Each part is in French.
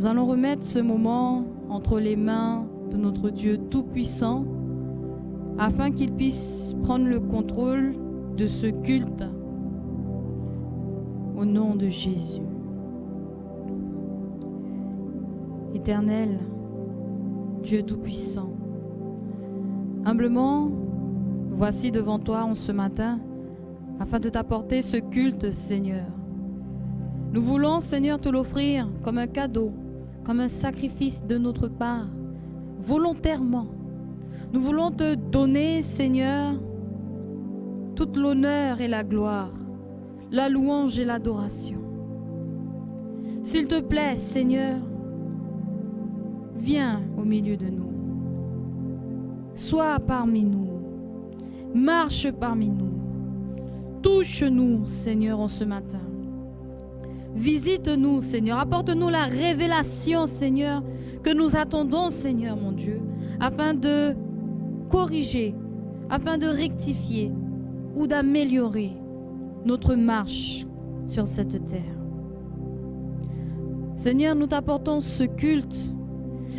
Nous allons remettre ce moment entre les mains de notre Dieu Tout-Puissant afin qu'il puisse prendre le contrôle de ce culte au nom de Jésus. Éternel, Dieu Tout-Puissant, humblement, nous voici devant toi en ce matin afin de t'apporter ce culte, Seigneur. Nous voulons, Seigneur, te l'offrir comme un cadeau, comme un sacrifice de notre part, volontairement. Nous voulons te donner, Seigneur, toute l'honneur et la gloire, la louange et l'adoration. S'il te plaît, Seigneur, viens au milieu de nous. Sois parmi nous. Marche parmi nous. Touche-nous, Seigneur, en ce matin. Visite-nous, Seigneur. Apporte-nous la révélation, Seigneur, que nous attendons, Seigneur, mon Dieu, afin de corriger, afin de rectifier ou d'améliorer notre marche sur cette terre. Seigneur, nous t'apportons ce culte.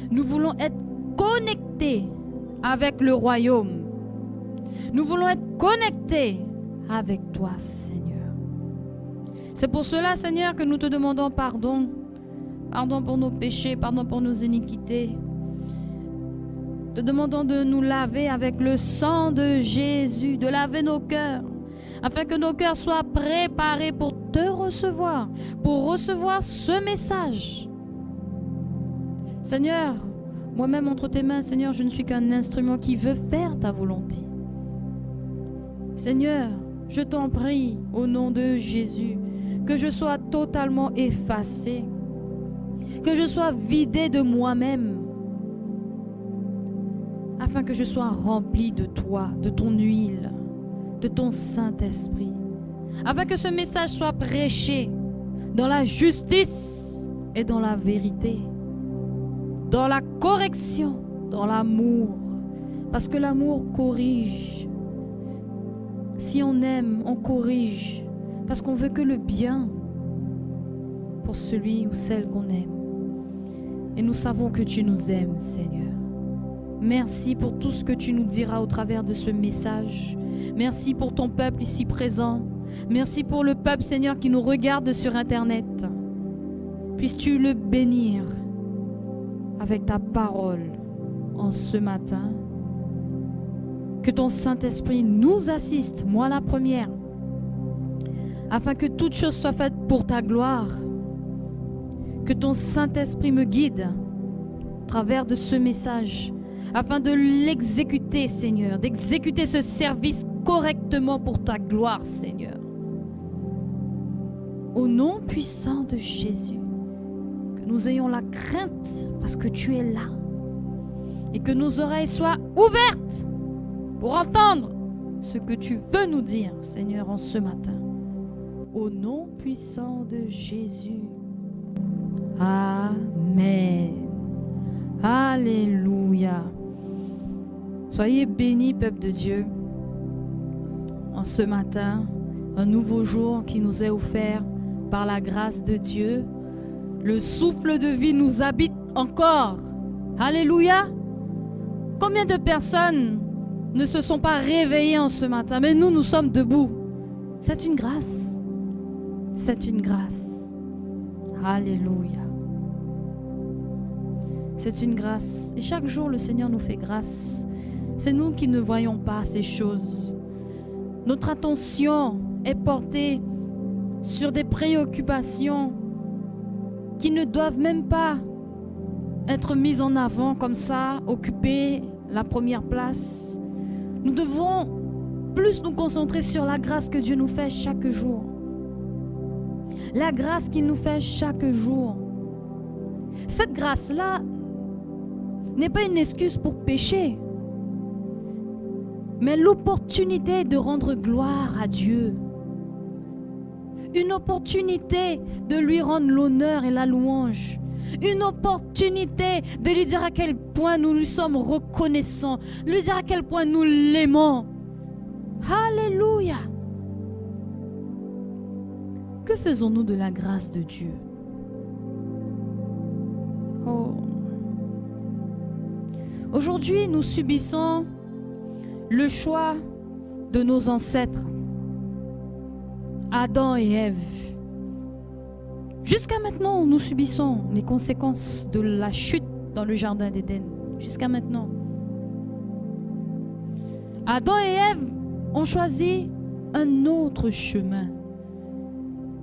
Nous voulons être connectés avec le royaume. Nous voulons être connectés avec toi, Seigneur. C'est pour cela, Seigneur, que nous te demandons pardon. Pardon pour nos péchés, pardon pour nos iniquités. Te demandons de nous laver avec le sang de Jésus, de laver nos cœurs, afin que nos cœurs soient préparés pour te recevoir, pour recevoir ce message. Seigneur, moi-même entre tes mains, Seigneur, je ne suis qu'un instrument qui veut faire ta volonté. Seigneur, je t'en prie, au nom de Jésus, que je sois totalement effacé, que je sois vidé de moi-même, afin que je sois rempli de toi, de ton huile, de ton Saint-Esprit, afin que ce message soit prêché dans la justice et dans la vérité, dans la correction, dans l'amour, parce que l'amour corrige. Si on aime, on corrige, parce qu'on veut que le bien pour celui ou celle qu'on aime. Et nous savons que tu nous aimes, Seigneur. Merci pour tout ce que tu nous diras au travers de ce message. Merci pour ton peuple ici présent. Merci pour le peuple, Seigneur, qui nous regarde sur Internet. Puisses-tu le bénir avec ta parole en ce matin. Que ton Saint-Esprit nous assiste, moi la première, afin que toute chose soit faite pour ta gloire. Que ton Saint-Esprit me guide au travers de ce message, afin de l'exécuter, Seigneur, d'exécuter ce service correctement pour ta gloire, Seigneur. Au nom puissant de Jésus, que nous ayons la crainte parce que tu es là, et que nos oreilles soient ouvertes pour entendre ce que tu veux nous dire, Seigneur, en ce matin. Au nom puissant de Jésus. Amen. Alléluia. Soyez bénis, peuple de Dieu, en ce matin, un nouveau jour qui nous est offert par la grâce de Dieu. Le souffle de vie nous habite encore. Alléluia. Combien de personnes ne se sont pas réveillées en ce matin, mais nous sommes debout. C'est une grâce. C'est une grâce. Alléluia. C'est une grâce. Et chaque jour, le Seigneur nous fait grâce. C'est nous qui ne voyons pas ces choses. Notre attention est portée sur des préoccupations qui ne doivent même pas être mises en avant comme ça, occuper la première place. Nous devons plus nous concentrer sur la grâce que Dieu nous fait chaque jour. La grâce qu'il nous fait chaque jour. Cette grâce-là n'est pas une excuse pour pécher, mais l'opportunité de rendre gloire à Dieu. Une opportunité de lui rendre l'honneur et la louange. Une opportunité de lui dire à quel point nous lui sommes reconnaissants, de lui dire à quel point nous l'aimons. Alléluia. Que faisons-nous de la grâce de Dieu? Oh. Aujourd'hui, nous subissons le choix de nos ancêtres, Adam et Ève. Jusqu'à maintenant, nous subissons les conséquences de la chute dans le jardin d'Éden. Jusqu'à maintenant. Adam et Ève ont choisi un autre chemin.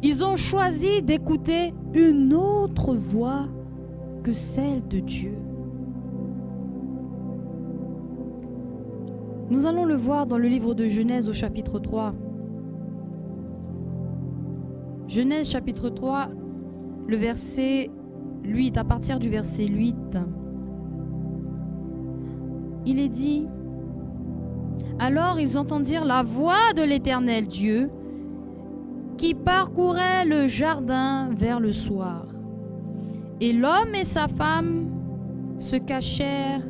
Ils ont choisi d'écouter une autre voix que celle de Dieu. Nous allons le voir dans le livre de Genèse au chapitre 3. Genèse chapitre 3, le verset 8, à partir du verset 8. Il est dit: alors ils entendirent la voix de l'Éternel Dieu qui parcourait le jardin vers le soir. Et l'homme et sa femme se cachèrent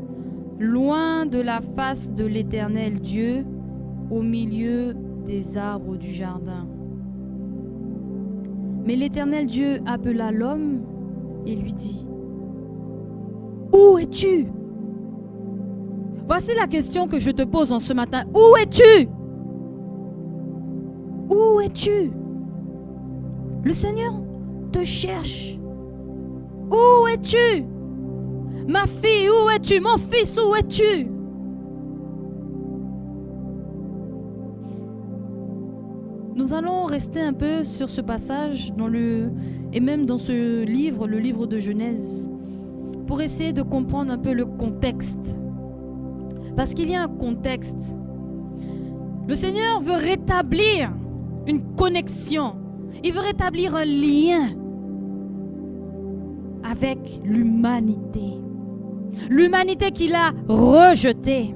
loin de la face de l'Éternel Dieu, au milieu des arbres du jardin. Mais l'Éternel Dieu appela l'homme et lui dit: où es-tu? Voici la question que je te pose en ce matin. Où es-tu? Où es-tu? Le Seigneur te cherche. Où es-tu? Ma fille, où es-tu? Mon fils, où es-tu? Nous allons rester un peu sur ce passage et même dans ce livre, le livre de Genèse, pour essayer de comprendre un peu le contexte. Parce qu'il y a un contexte. Le Seigneur veut rétablir une connexion. Il veut rétablir un lien avec l'humanité. L'humanité qu'il a rejetée.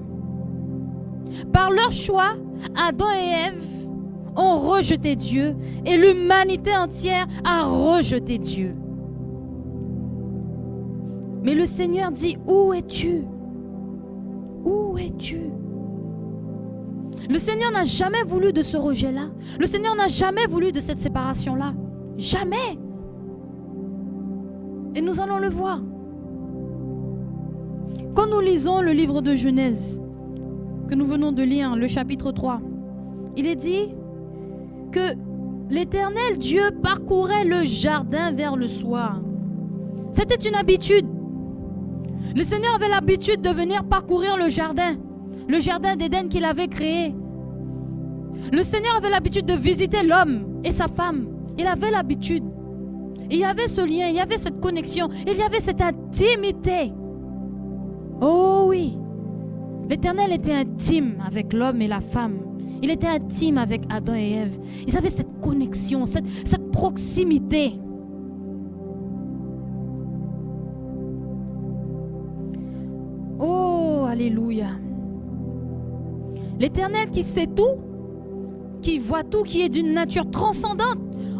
Par leur choix, Adam et Ève ont rejeté Dieu et l'humanité entière a rejeté Dieu. Mais le Seigneur dit: où es-tu? Où es-tu? Le Seigneur n'a jamais voulu de ce rejet-là. Le Seigneur n'a jamais voulu de cette séparation-là. Jamais. Et nous allons le voir. Quand nous lisons le livre de Genèse, que nous venons de lire, le chapitre 3, il est dit que l'Éternel Dieu parcourait le jardin vers le soir. C'était une habitude. Le Seigneur avait l'habitude de venir parcourir le jardin d'Éden qu'il avait créé. Le Seigneur avait l'habitude de visiter l'homme et sa femme. Il avait l'habitude. Il y avait ce lien, il y avait cette connexion, il y avait cette intimité. Oh oui, l'Éternel était intime avec l'homme et la femme. Il était intime avec Adam et Ève. Ils avaient cette connexion, cette proximité. Oh, alléluia. L'Éternel qui sait tout, qui voit tout, qui est d'une nature transcendante,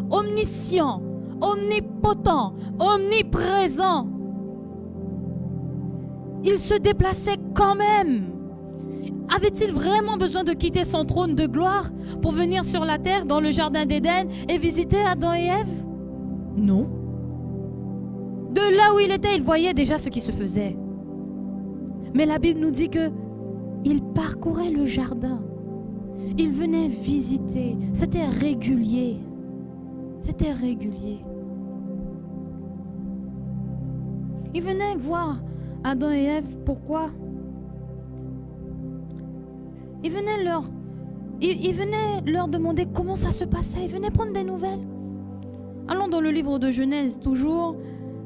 omniscient, omnipotent, omniprésent. Il se déplaçait quand même. Avait-il vraiment besoin de quitter son trône de gloire pour venir sur la terre dans le jardin d'Éden et visiter Adam et Ève? Non. De là où il était, il voyait déjà ce qui se faisait. Mais la Bible nous dit que il parcourait le jardin. Il venait visiter. C'était régulier. C'était régulier. Il venait voir Adam et Ève. Pourquoi? Il venait leur demander comment ça se passait. Il venait prendre des nouvelles. Allons dans le livre de Genèse toujours,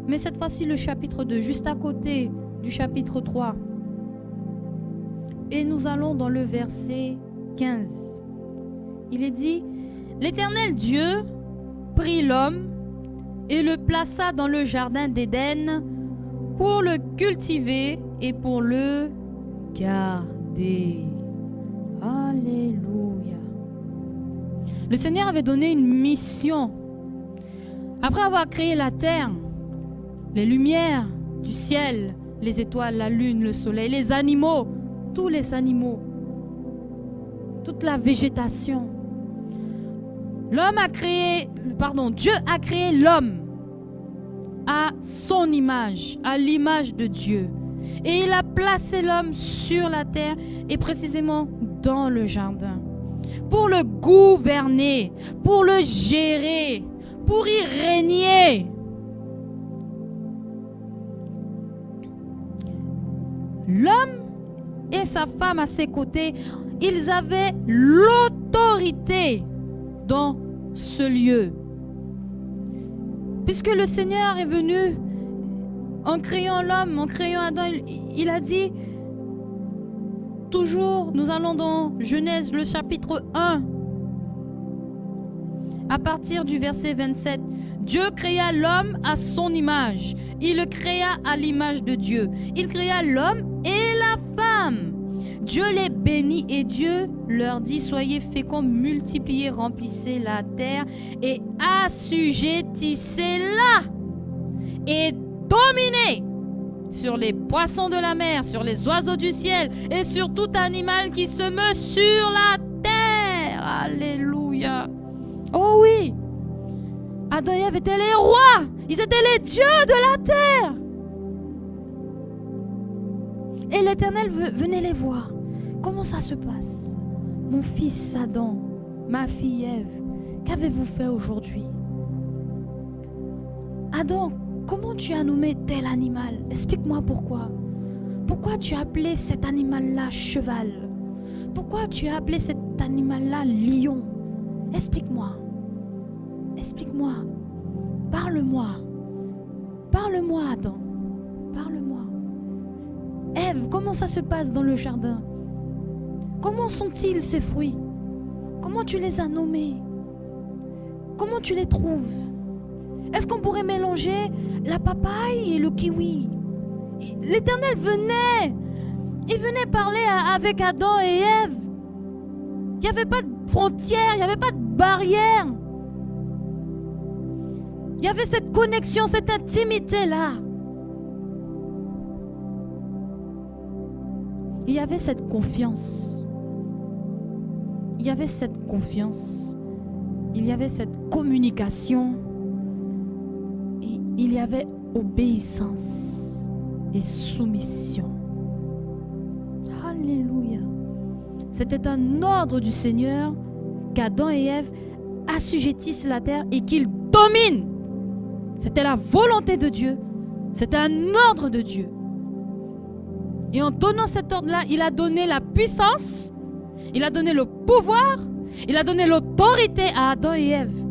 mais cette fois-ci le chapitre 2, juste à côté du chapitre 3. Et nous allons dans le verset 15. Il est dit: l'Éternel Dieu prit l'homme et le plaça dans le jardin d'Éden pour le cultiver et pour le garder. Alléluia. Le Seigneur avait donné une mission. Après avoir créé la terre, les lumières du ciel, les étoiles, la lune, le soleil, les animaux, tous les animaux, toute la végétation. Dieu a créé l'homme. à son image, à l'image de Dieu. Et il a placé l'homme sur la terre et précisément dans le jardin. Pour le gouverner, pour le gérer, pour y régner. L'homme et sa femme à ses côtés, ils avaient l'autorité dans ce lieu. Puisque le Seigneur est venu en créant l'homme, en créant Adam, il a dit, toujours, nous allons dans Genèse, le chapitre 1, à partir du verset 27. Dieu créa l'homme à son image. Il le créa à l'image de Dieu. Il créa l'homme et la femme. Dieu les bénit et Dieu leur dit, soyez féconds, multipliez, remplissez la terre et assujettissez-la et dominez sur les poissons de la mer, sur les oiseaux du ciel et sur tout animal qui se meut sur la terre. Alléluia. Oh oui, Adam et Ève étaient les rois, ils étaient les dieux de la terre. Et l'Éternel venait les voir. Comment ça se passe? Mon fils Adam, ma fille Ève, qu'avez-vous fait aujourd'hui? Adam, comment tu as nommé tel animal? Explique-moi pourquoi. Pourquoi tu as appelé cet animal-là cheval? Pourquoi tu as appelé cet animal-là lion? Explique-moi. Explique-moi. Parle-moi. Parle-moi, Adam. Parle-moi. Ève, comment ça se passe dans le jardin? Comment sont-ils ces fruits? Comment tu les as nommés? Comment tu les trouves? Est-ce qu'on pourrait mélanger la papaye et le kiwi? L'Éternel venait. Il venait parler avec Adam et Ève. Il n'y avait pas de frontières, il n'y avait pas de barrières. Il y avait cette connexion, cette intimité-là. Il y avait cette confiance. Il y avait cette confiance. Il y avait cette communication. Et il y avait obéissance et soumission. Alléluia. C'était un ordre du Seigneur qu'Adam et Ève assujettissent la terre et qu'ils dominent. C'était la volonté de Dieu. C'était un ordre de Dieu. Et en donnant cet ordre-là, il a donné la puissance, il a donné le pouvoir, il a donné l'autorité à Adam et Ève.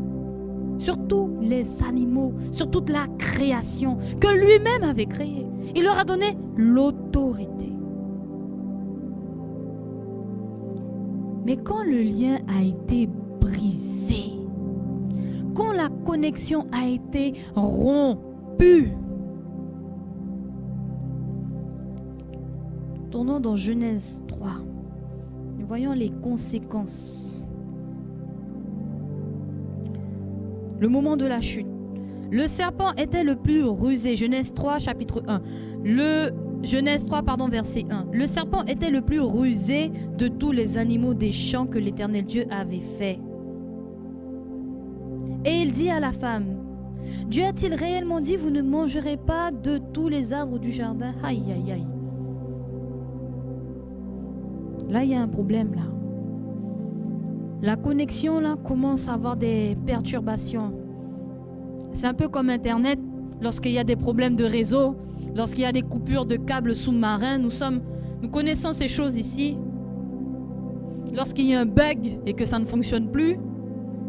Sur tous les animaux, sur toute la création que lui-même avait créée. Il leur a donné l'autorité. Mais quand le lien a été brisé, quand la connexion a été rompue, tournons dans Genèse 3, nous voyons les conséquences. Le moment de la chute. Le serpent était le plus rusé. Genèse 3, chapitre 1. Genèse 3, verset 1. Le serpent était le plus rusé de tous les animaux des champs que l'Éternel Dieu avait fait. Et il dit à la femme, Dieu a-t-il réellement dit, vous ne mangerez pas de tous les arbres du jardin? Aïe, aïe, aïe. Là, il y a un problème, là. La connexion, là, commence à avoir des perturbations. C'est un peu comme Internet, lorsqu'il y a des problèmes de réseau, lorsqu'il y a des coupures de câbles sous-marins, nous connaissons ces choses ici. Lorsqu'il y a un bug et que ça ne fonctionne plus,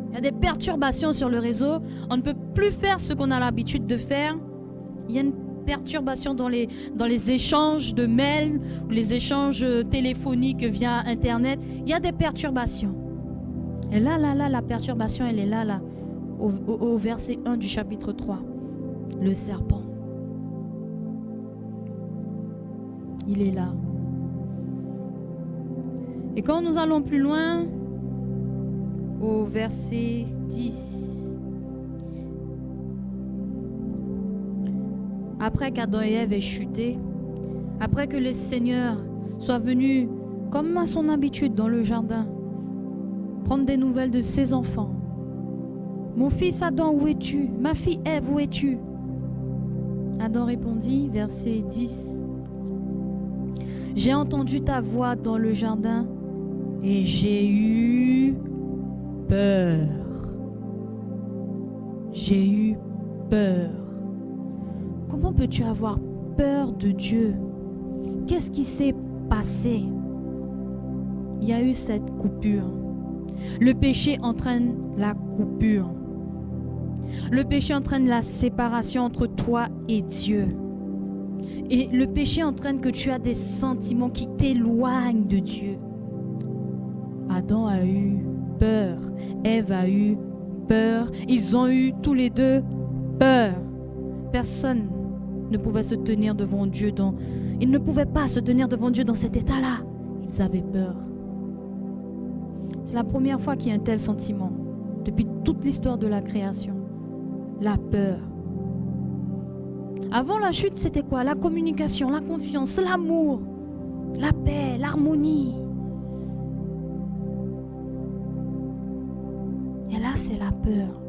il y a des perturbations sur le réseau, on ne peut plus faire ce qu'on a l'habitude de faire. Il y a une perturbation dans les échanges de mails ou les échanges téléphoniques via Internet. Il y a des perturbations. Et là, la perturbation, elle est là, au verset 1 du chapitre 3. Le serpent. Il est là. Et quand nous allons plus loin, au verset 10, après qu'Adam et Ève aient chuté, après que le Seigneur soit venu, comme à son habitude dans le jardin, prendre des nouvelles de ses enfants. Mon fils Adam, où es-tu? Ma fille Ève, où es-tu? Adam répondit, verset 10. J'ai entendu ta voix dans le jardin et j'ai eu peur. J'ai eu peur. Comment peux-tu avoir peur de Dieu? Qu'est-ce qui s'est passé? Il y a eu cette coupure. Le péché entraîne la coupure. Le péché entraîne la séparation entre toi et Dieu. Et le péché entraîne que tu as des sentiments qui t'éloignent de Dieu. Adam a eu peur. Ève a eu peur. Ils ont eu tous les deux peur. Personne ne pouvait se tenir devant Dieu ils ne pouvaient pas se tenir devant Dieu dans cet état-là. Ils avaient peur. C'est la première fois qu'il y a un tel sentiment depuis toute l'histoire de la création. La peur. Avant la chute, c'était quoi? La communication, la confiance, l'amour, la paix, l'harmonie. Et là, c'est la peur.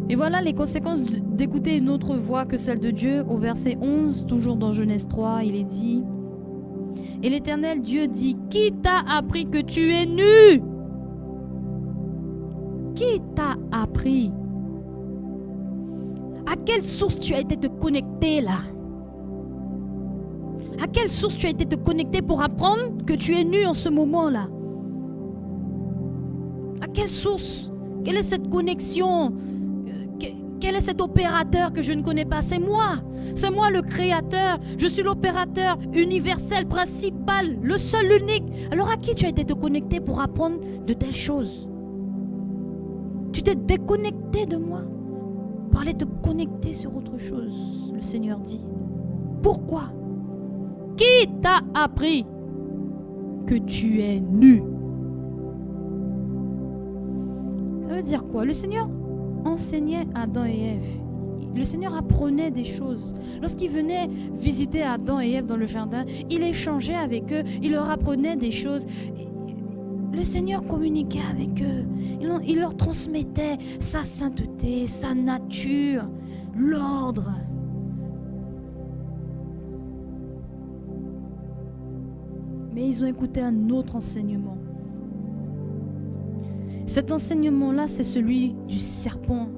Et voilà les conséquences d'écouter une autre voix que celle de Dieu. Au verset 11, toujours dans Genèse 3, il est dit: et l'Éternel Dieu dit, qui t'a appris que tu es nu? Qui t'a appris? À quelle source tu as été te connecter là? À quelle source tu as été te connecter pour apprendre que tu es nu en ce moment-là? À quelle source? Quelle est cette connexion? Quel est cet opérateur que je ne connais pas? C'est moi le créateur. Je suis l'opérateur universel, principal, le seul, l'unique. Alors à qui tu as été te connecter pour apprendre de telles choses? Tu t'es déconnecté de moi pour aller te connecter sur autre chose, le Seigneur dit. Pourquoi? Qui t'a appris que tu es nu? Ça veut dire quoi? Le Seigneur enseignait Adam et Ève. Le Seigneur apprenait des choses. Lorsqu'il venait visiter Adam et Ève dans le jardin, il échangeait avec eux, il leur apprenait des choses. Le Seigneur communiquait avec eux. Il leur transmettait sa sainteté, sa nature, l'ordre. Mais ils ont écouté un autre enseignement. Cet enseignement-là, c'est celui du serpent.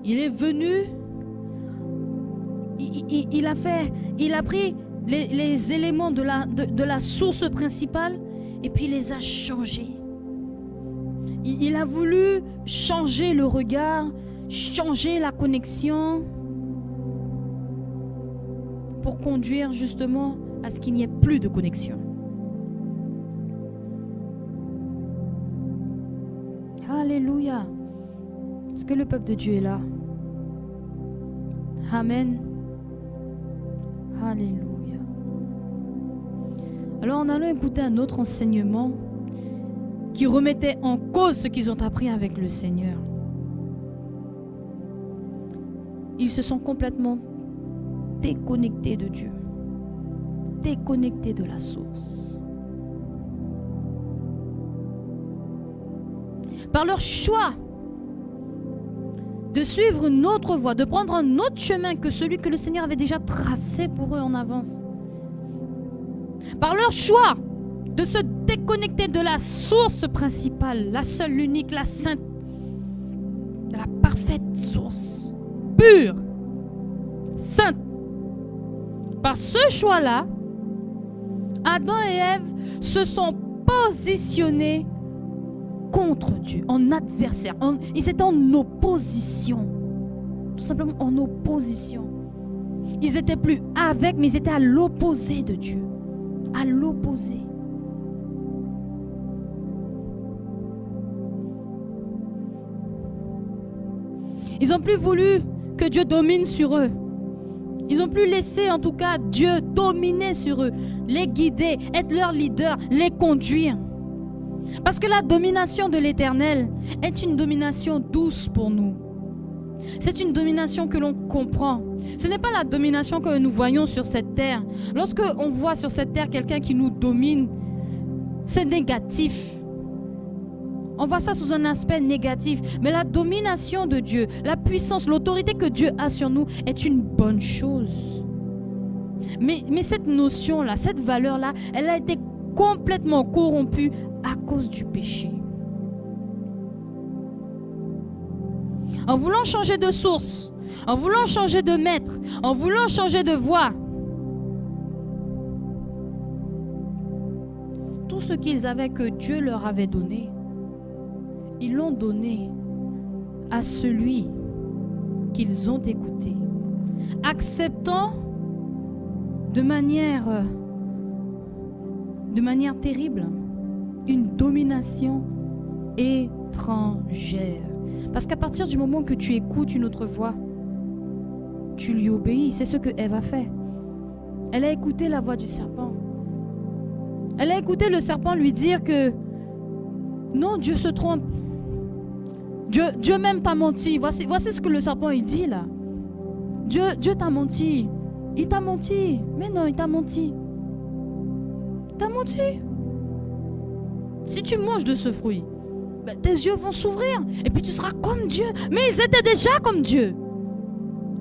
Il est venu, il a pris les éléments de la source principale et puis il les a changés. Il a voulu changer le regard, changer la connexion pour conduire justement à ce qu'il n'y ait plus de connexion. Alléluia. Est-ce que le peuple de Dieu est là? Amen. Alléluia. Alors en allant écouter un autre enseignement qui remettait en cause ce qu'ils ont appris avec le Seigneur, ils se sont complètement déconnectés de Dieu, déconnectés de la source. Par leur choix de suivre une autre voie, de prendre un autre chemin que celui que le Seigneur avait déjà tracé pour eux en avance. Par leur choix de se déconnecter de la source principale, la seule, l'unique, la sainte, la parfaite source, pure, sainte. Par ce choix-là, Adam et Ève se sont positionnés contre Dieu, en adversaire. Ils étaient en opposition. Tout simplement en opposition. Ils n'étaient plus avec, mais ils étaient à l'opposé de Dieu. À l'opposé. Ils n'ont plus voulu que Dieu domine sur eux. Ils n'ont plus laissé en tout cas Dieu dominer sur eux, les guider, être leur leader, les conduire. Parce que la domination de l'Éternel est une domination douce pour nous. C'est une domination que l'on comprend. Ce n'est pas la domination que nous voyons sur cette terre. Lorsque on voit sur cette terre quelqu'un qui nous domine, c'est négatif. On voit ça sous un aspect négatif. Mais la domination de Dieu, la puissance, l'autorité que Dieu a sur nous est une bonne chose. Mais cette notion-là, cette valeur-là, elle a été complètement corrompue à cause du péché. En voulant changer de source, en voulant changer de maître, en voulant changer de voie, tout ce qu'ils avaient que Dieu leur avait donné, ils l'ont donné à celui qu'ils ont écouté, acceptant de manière terrible une domination étrangère. Parce qu'à partir du moment que tu écoutes une autre voix, tu lui obéis. C'est ce que Ève a fait. Elle a écouté la voix du serpent. Elle a écouté le serpent lui dire que non, Dieu se trompe. Dieu même t'a menti. Voici ce que le serpent il dit là. Dieu t'a menti. Il t'a menti. Mais non, il t'a menti. Il t'a menti. Si tu manges de ce fruit, ben, tes yeux vont s'ouvrir et puis tu seras comme Dieu. Mais ils étaient déjà comme Dieu.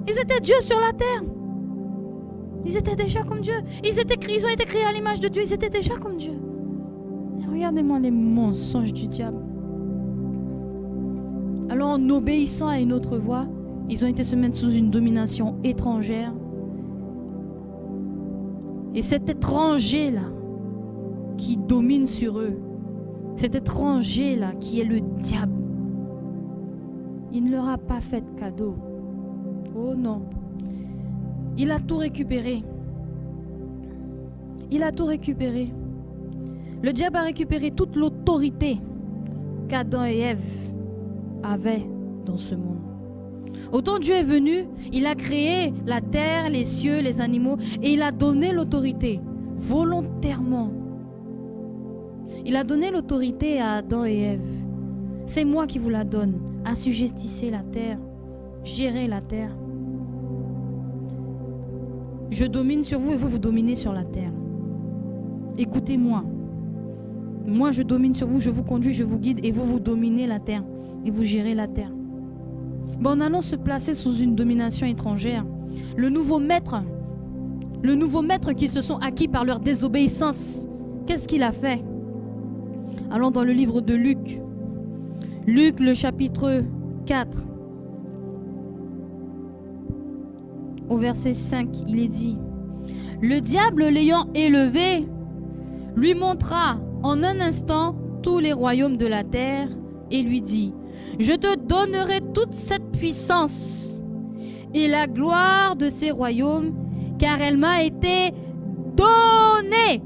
Ils étaient Dieu sur la terre. Ils étaient déjà comme Dieu. Ils ont été créés à l'image de Dieu. Ils étaient déjà comme Dieu. Et regardez-moi les mensonges du diable. Alors en obéissant à une autre voix, ils ont été se mettre sous une domination étrangère. Et cet étranger-là qui domine sur eux, cet étranger-là qui est le diable, il ne leur a pas fait de cadeau. Oh non. Il a tout récupéré. Il a tout récupéré. Le diable a récupéré toute l'autorité qu'Adam et Ève avaient dans ce monde. Autant Dieu est venu, il a créé la terre, les cieux, les animaux, et il a donné l'autorité volontairement. Il a donné l'autorité à Adam et Ève. C'est moi qui vous la donne. Assujettissez la terre, gérez la terre. Je domine sur vous et vous dominez sur la terre. Écoutez-moi. Moi, je domine sur vous, je vous conduis, je vous guide et vous dominez la terre et vous gérez la terre. Ben, en allant se placer sous une domination étrangère, le nouveau maître qu'ils se sont acquis par leur désobéissance, qu'est-ce qu'il a fait? Allons dans le livre de Luc. Luc, le chapitre 4. Au verset 5, il est dit: le diable l'ayant élevé, lui montra en un instant tous les royaumes de la terre et lui dit: je te donnerai toute cette puissance et la gloire de ces royaumes, car elle m'a été donnée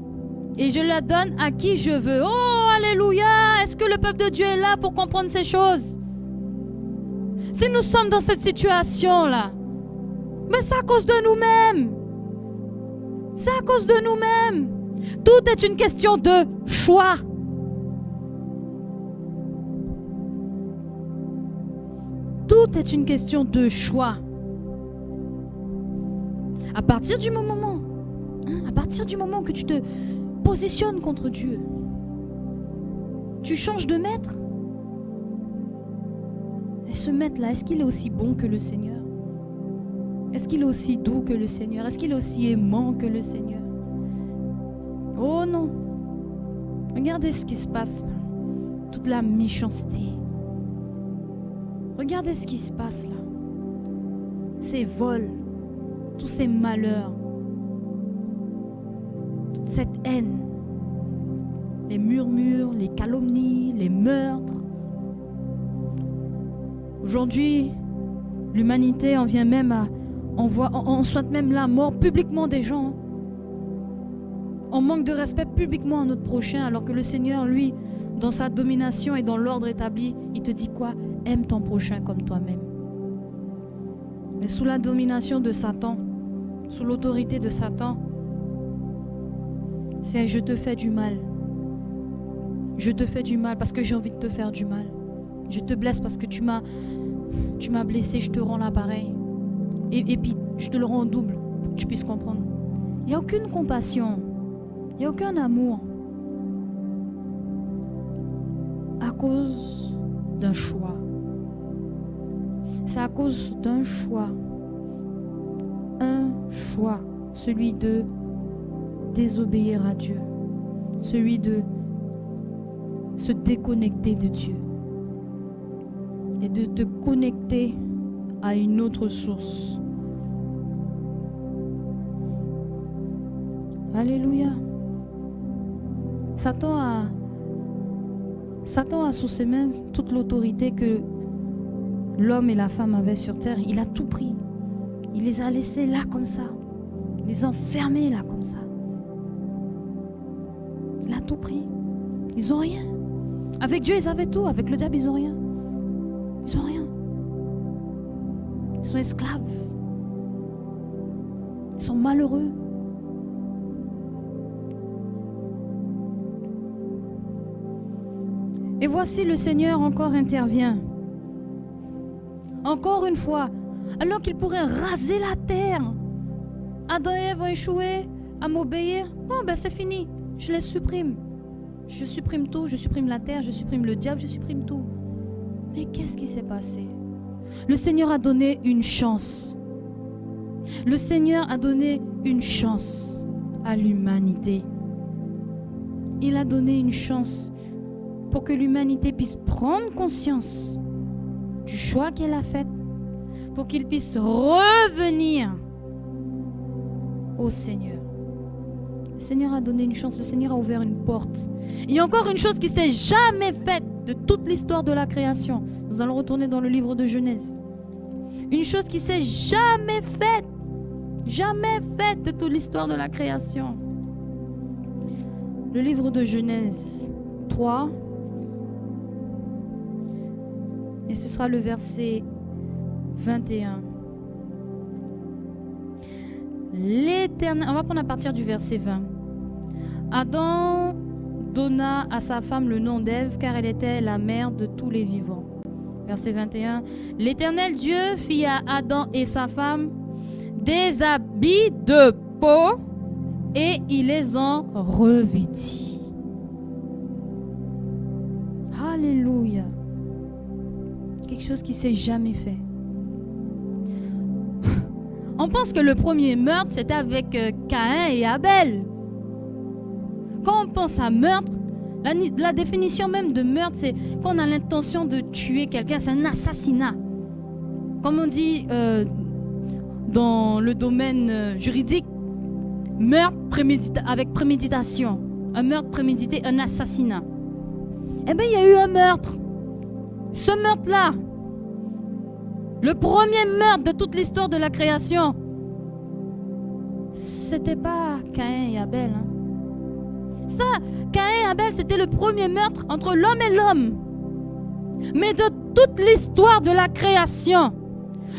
et je la donne à qui je veux. Oh, alléluia! Est-ce que le peuple de Dieu est là pour comprendre ces choses? Si nous sommes dans cette situation-là, mais c'est à cause de nous-mêmes. C'est à cause de nous-mêmes. Tout est une question de choix. Tout est une question de choix. À partir du moment que tu te positionnes contre Dieu, tu changes de maître. Et ce maître-là, est-ce qu'il est aussi bon que le Seigneur? Est-ce qu'il est aussi doux que le Seigneur? Est-ce qu'il est aussi aimant que le Seigneur? Oh non. Regardez ce qui se passe là. Toute la méchanceté. Regardez ce qui se passe là. Ces vols, tous ces malheurs, toute cette haine, les murmures, les calomnies, les meurtres. Aujourd'hui, l'humanité en vient même à... On souhaite même la mort publiquement des gens. On manque de respect publiquement à notre prochain, alors que le Seigneur, lui, dans sa domination et dans l'ordre établi, il te dit quoi? Aime ton prochain comme toi-même. Mais sous la domination de Satan, sous l'autorité de Satan, c'est je te fais du mal. Je te fais du mal parce que j'ai envie de te faire du mal. Je te blesse parce que tu m'as blessé, je te rends l'appareil. Et puis, je te le rends en double pour que tu puisses comprendre. Il n'y a aucune compassion. Il n'y a aucun amour. À cause d'un choix. C'est à cause d'un choix. Un choix, celui de désobéir à Dieu, celui de se déconnecter de Dieu et de te connecter à une autre source. Alléluia. Satan a sous ses mains toute l'autorité que l'homme et la femme avaient sur terre. Il a tout pris. Il les a laissés là comme ça. Il les a enfermés là comme ça. Il a tout pris. Ils n'ont rien. Avec Dieu, ils avaient tout. Avec le diable, ils n'ont rien. Ils n'ont rien. Ils sont esclaves. Ils sont malheureux. Et voici le Seigneur encore intervient. Encore une fois, alors qu'il pourrait raser la terre. Adam et Ève ont échoué à m'obéir. Bon, ben c'est fini. Je les supprime. Je supprime tout. Je supprime la terre. Je supprime le diable. Je supprime tout. Mais qu'est-ce qui s'est passé? Le Seigneur a donné une chance. Le Seigneur a donné une chance à l'humanité. Il a donné une chance pour que l'humanité puisse prendre conscience du choix qu'elle a fait, pour qu'il puisse revenir au Seigneur. Le Seigneur a donné une chance, le Seigneur a ouvert une porte. Il y a encore une chose qui ne s'est jamais faite de toute l'histoire de la création. Nous allons retourner dans le livre de Genèse. Une chose qui ne s'est jamais faite de toute l'histoire de la création. Le livre de Genèse 3, et ce sera le verset 21. L'Éternel, on va prendre à partir du verset 20. Adam donna à sa femme le nom d'Ève, car elle était la mère de tous les vivants. Verset 21. L'Éternel Dieu fit à Adam et sa femme des habits de peau, et il les en revêtit. Alléluia. Quelque chose qui ne s'est jamais fait. On pense que le premier meurtre, c'était avec Caïn et Abel. Quand on pense à meurtre, la définition même de meurtre, c'est quand on a l'intention de tuer quelqu'un, c'est un assassinat. Comme on dit dans le domaine juridique, meurtre avec préméditation. Un meurtre prémédité, un assassinat. Eh bien, il y a eu un meurtre. Ce meurtre-là, le premier meurtre de toute l'histoire de la création, c'était pas Caïn et Abel. Ça, Caïn et Abel, c'était le premier meurtre entre l'homme et l'homme. Mais de toute l'histoire de la création,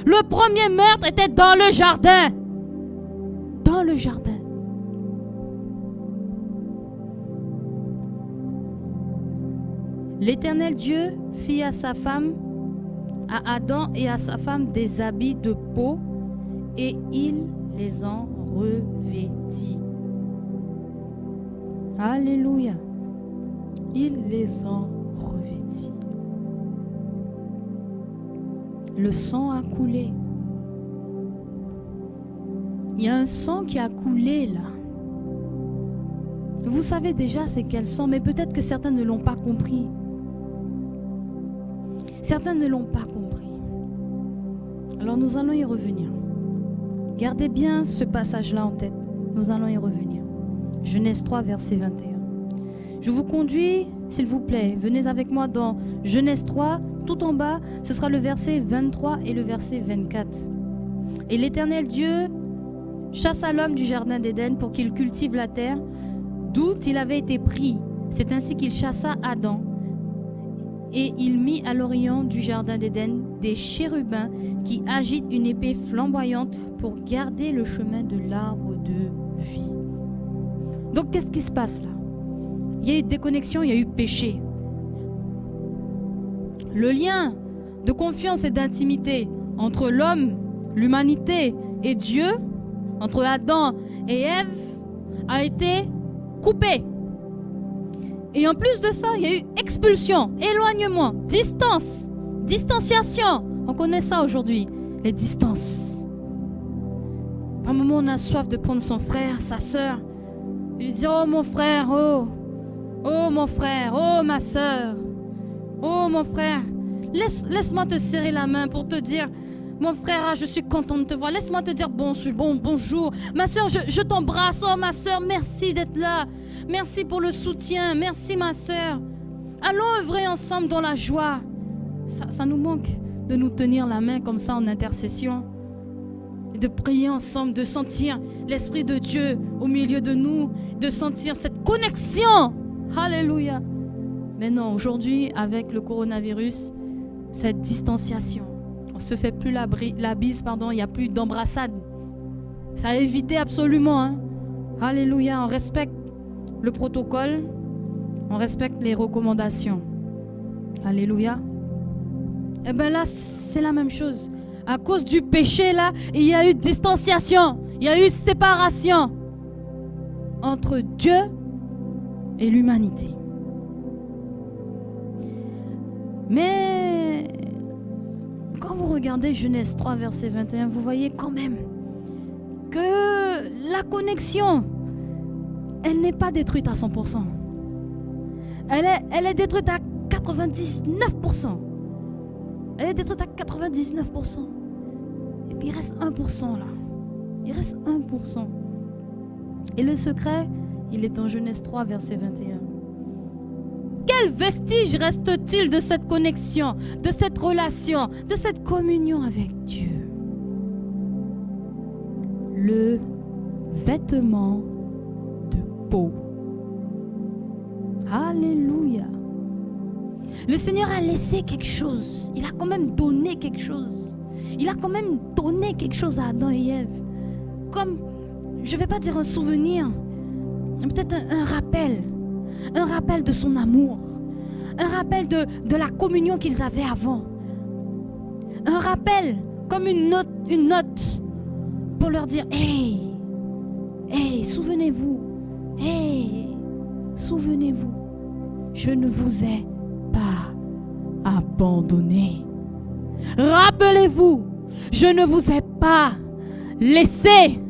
le premier meurtre était dans le jardin. Dans le jardin. L'Éternel Dieu fit à sa femme, à Adam et à sa femme des habits de peau, et il les en revêtit. Alléluia. Il les en revêtit. Le sang a coulé. Il y a un sang qui a coulé là. Vous savez déjà c'est quel sang, mais peut-être que certains ne l'ont pas compris. Certains ne l'ont pas compris. Alors nous allons y revenir. Gardez bien ce passage-là en tête. Nous allons y revenir. Genèse 3, verset 21. Je vous conduis, s'il vous plaît, venez avec moi dans Genèse 3, tout en bas, ce sera le verset 23 et le verset 24. Et l'Éternel Dieu chassa l'homme du jardin d'Éden pour qu'il cultive la terre, d'où il avait été pris. C'est ainsi qu'il chassa Adam. Et il mit à l'orient du jardin d'Éden des chérubins qui agitent une épée flamboyante pour garder le chemin de l'arbre de vie. Donc qu'est-ce qui se passe là? Il y a eu déconnexion, il y a eu péché. Le lien de confiance et d'intimité entre l'homme, l'humanité et Dieu, entre Adam et Ève, a été coupé. Et en plus de ça, il y a eu expulsion, éloignement, distance, distanciation. On connaît ça aujourd'hui, les distances. Par un moment, on a soif de prendre son frère, sa sœur, et lui dire, oh mon frère, oh mon frère, oh ma sœur, oh mon frère, laisse-moi te serrer la main pour te dire, mon frère, je suis content de te voir. Laisse-moi te dire bonjour. Ma soeur, je t'embrasse. Oh ma soeur, merci d'être là. Merci pour le soutien. Merci ma soeur. Allons œuvrer ensemble dans la joie. Ça nous manque de nous tenir la main comme ça en intercession. Et de prier ensemble, de sentir l'Esprit de Dieu au milieu de nous. De sentir cette connexion. Alléluia. Mais non, aujourd'hui, avec le coronavirus, cette distanciation. On ne se fait plus la bise, il n'y a plus d'embrassade. Ça a évité absolument. Hein. Alléluia, on respecte le protocole, on respecte les recommandations. Alléluia. Et bien là, c'est la même chose. À cause du péché, là, il y a eu distanciation, il y a eu séparation entre Dieu et l'humanité. Mais quand vous regardez Genèse 3, verset 21, vous voyez quand même que la connexion, elle n'est pas détruite à 100%. Elle est détruite à 99%. Elle est détruite à 99%. Et puis il reste 1% là. Il reste 1%. Et le secret, il est dans Genèse 3, verset 21. Quel vestige reste-t-il de cette connexion, de cette relation, de cette communion avec Dieu? Le vêtement de peau. Alléluia. Le Seigneur a laissé quelque chose. Il a quand même donné quelque chose. Il a quand même donné quelque chose à Adam et Ève. Comme, je ne vais pas dire un souvenir, peut-être un rappel. Un rappel de son amour. Un rappel de la communion qu'ils avaient avant. Un rappel, comme une note pour leur dire, hey, souvenez-vous, souvenez-vous, je ne vous ai pas abandonné. Rappelez-vous, je ne vous ai pas laissé.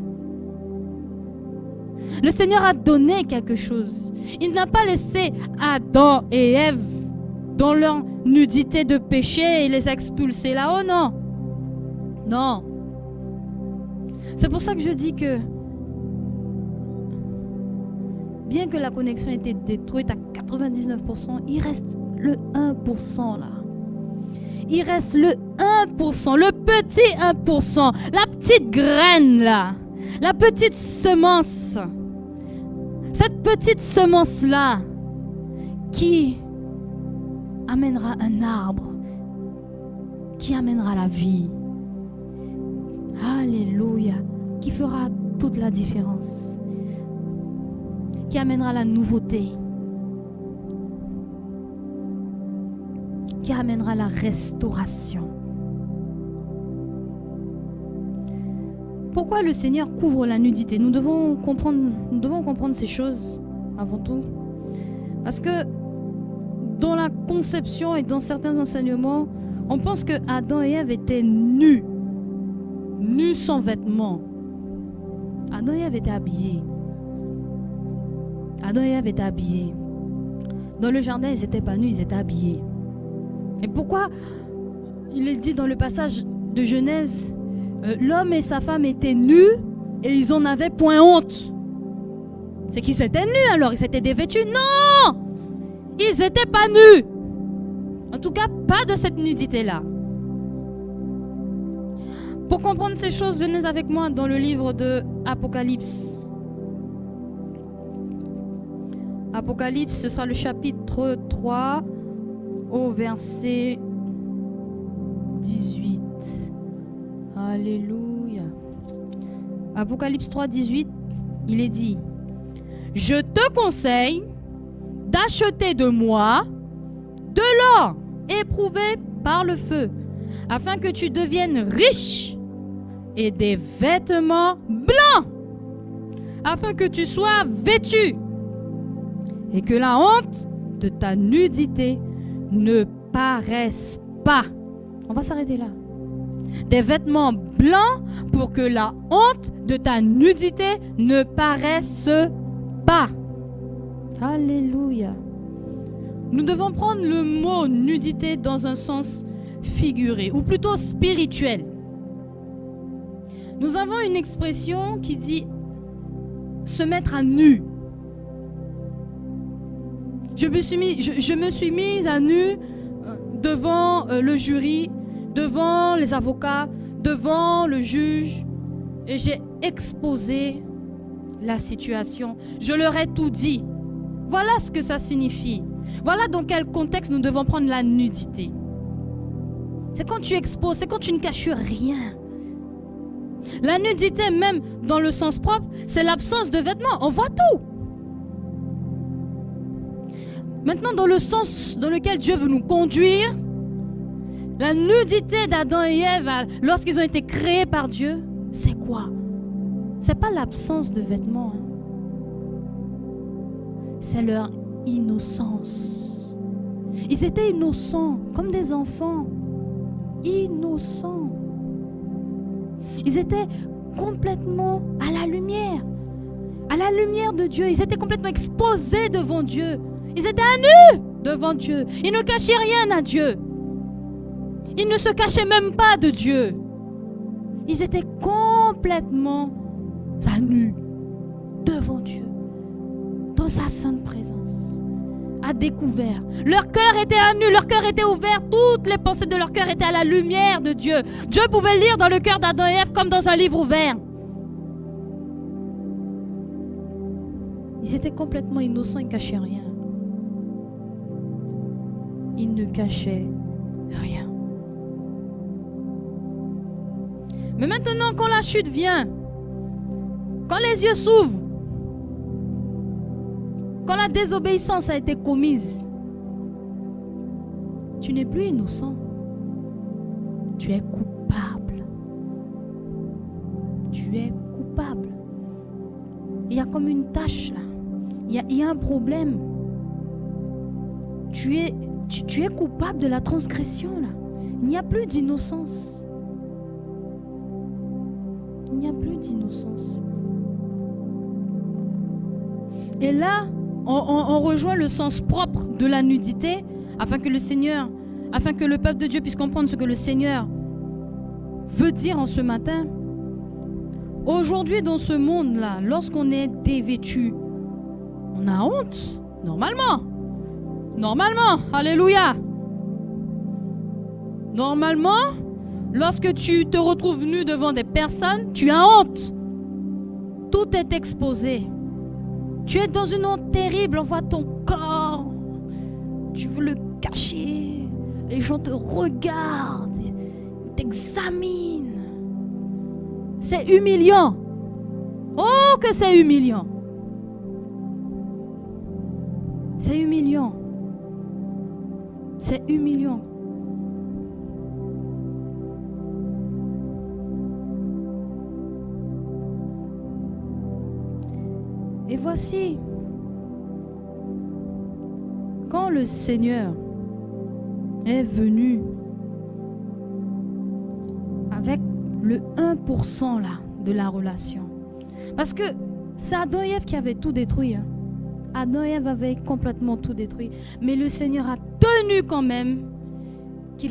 Le Seigneur a donné quelque chose. Il n'a pas laissé Adam et Ève dans leur nudité de péché et les expulser là-haut, non. Non. C'est pour ça que je dis que bien que la connexion ait été détruite à 99%, il reste le 1% là. Il reste le 1%, le petit 1%, la petite graine là, la petite semence. Cette petite semence-là qui amènera un arbre, qui amènera la vie. Alléluia. Qui fera toute la différence. Qui amènera la nouveauté. Qui amènera la restauration. Pourquoi le Seigneur couvre la nudité? Nous devons comprendre ces choses avant tout. Parce que dans la conception et dans certains enseignements, on pense que Adam et Ève étaient nus. Nus sans vêtements. Adam et Ève étaient habillés. Adam et Ève étaient habillés. Dans le jardin, ils n'étaient pas nus, ils étaient habillés. Et pourquoi il est dit dans le passage de Genèse, l'homme et sa femme étaient nus et ils en avaient point honte? C'est qu'ils étaient nus alors, ils s'étaient dévêtus? Non! Ils n'étaient pas nus. En tout cas, pas de cette nudité-là. Pour comprendre ces choses, venez avec moi dans le livre de Apocalypse. Apocalypse, ce sera le chapitre 3 au verset 18. Alléluia. Apocalypse 3, 18, il est dit: je te conseille d'acheter de moi de l'or éprouvé par le feu, afin que tu deviennes riche, et des vêtements blancs, afin que tu sois vêtu, et que la honte de ta nudité ne paraissent pas. On va s'arrêter là. Des vêtements blancs pour que la honte de ta nudité ne paraisse pas. Alléluia. Nous devons prendre le mot nudité dans un sens figuré, ou plutôt spirituel. Nous avons une expression qui dit se mettre à nu. Je me suis mise à nu devant le jury, devant les avocats, devant le juge, et j'ai exposé la situation. Je leur ai tout dit. Voilà ce que ça signifie. Voilà dans quel contexte nous devons prendre la nudité. C'est quand tu exposes, c'est quand tu ne caches rien. La nudité, même dans le sens propre, c'est l'absence de vêtements. On voit tout. Maintenant, dans le sens dans lequel Dieu veut nous conduire, la nudité d'Adam et Ève, lorsqu'ils ont été créés par Dieu, c'est quoi? C'est pas l'absence de vêtements. C'est leur innocence. Ils étaient innocents, comme des enfants. Innocents. Ils étaient complètement à la lumière de Dieu. Ils étaient complètement exposés devant Dieu. Ils étaient à nu devant Dieu. Ils ne cachaient rien à Dieu. Ils ne se cachaient même pas de Dieu. Ils étaient complètement à nu devant Dieu, dans sa sainte présence, à découvert. Leur cœur était à nu, leur cœur était ouvert, toutes les pensées de leur cœur étaient à la lumière de Dieu. Dieu pouvait lire dans le cœur d'Adam et Ève comme dans un livre ouvert. Ils étaient complètement innocents, ils ne cachaient rien. Ils ne cachaient rien. Mais maintenant, quand la chute vient, quand les yeux s'ouvrent, quand la désobéissance a été commise, tu n'es plus innocent. Tu es coupable. Tu es coupable. Il y a comme une tâche là. Il y a un problème. Tu es coupable de la transgression là. Il n'y a plus d'innocence. Il n'y a plus d'innocence. Et là, on rejoint le sens propre de la nudité afin que le peuple de Dieu puisse comprendre ce que le Seigneur veut dire en ce matin. Aujourd'hui, dans ce monde-là, lorsqu'on est dévêtu, on a honte, normalement, alléluia. Normalement, lorsque tu te retrouves nu devant des personnes, tu as honte. Tout est exposé. Tu es dans une honte terrible, on voit ton corps. Tu veux le cacher. Les gens te regardent, ils t'examinent. C'est humiliant. Oh, que c'est humiliant. C'est humiliant. C'est humiliant. Et voici, quand le Seigneur est venu avec le 1% là de la relation, parce que c'est Adam et Ève qui avaient tout détruit. Adam et Ève avaient complètement tout détruit, mais le Seigneur a tenu quand même qu'il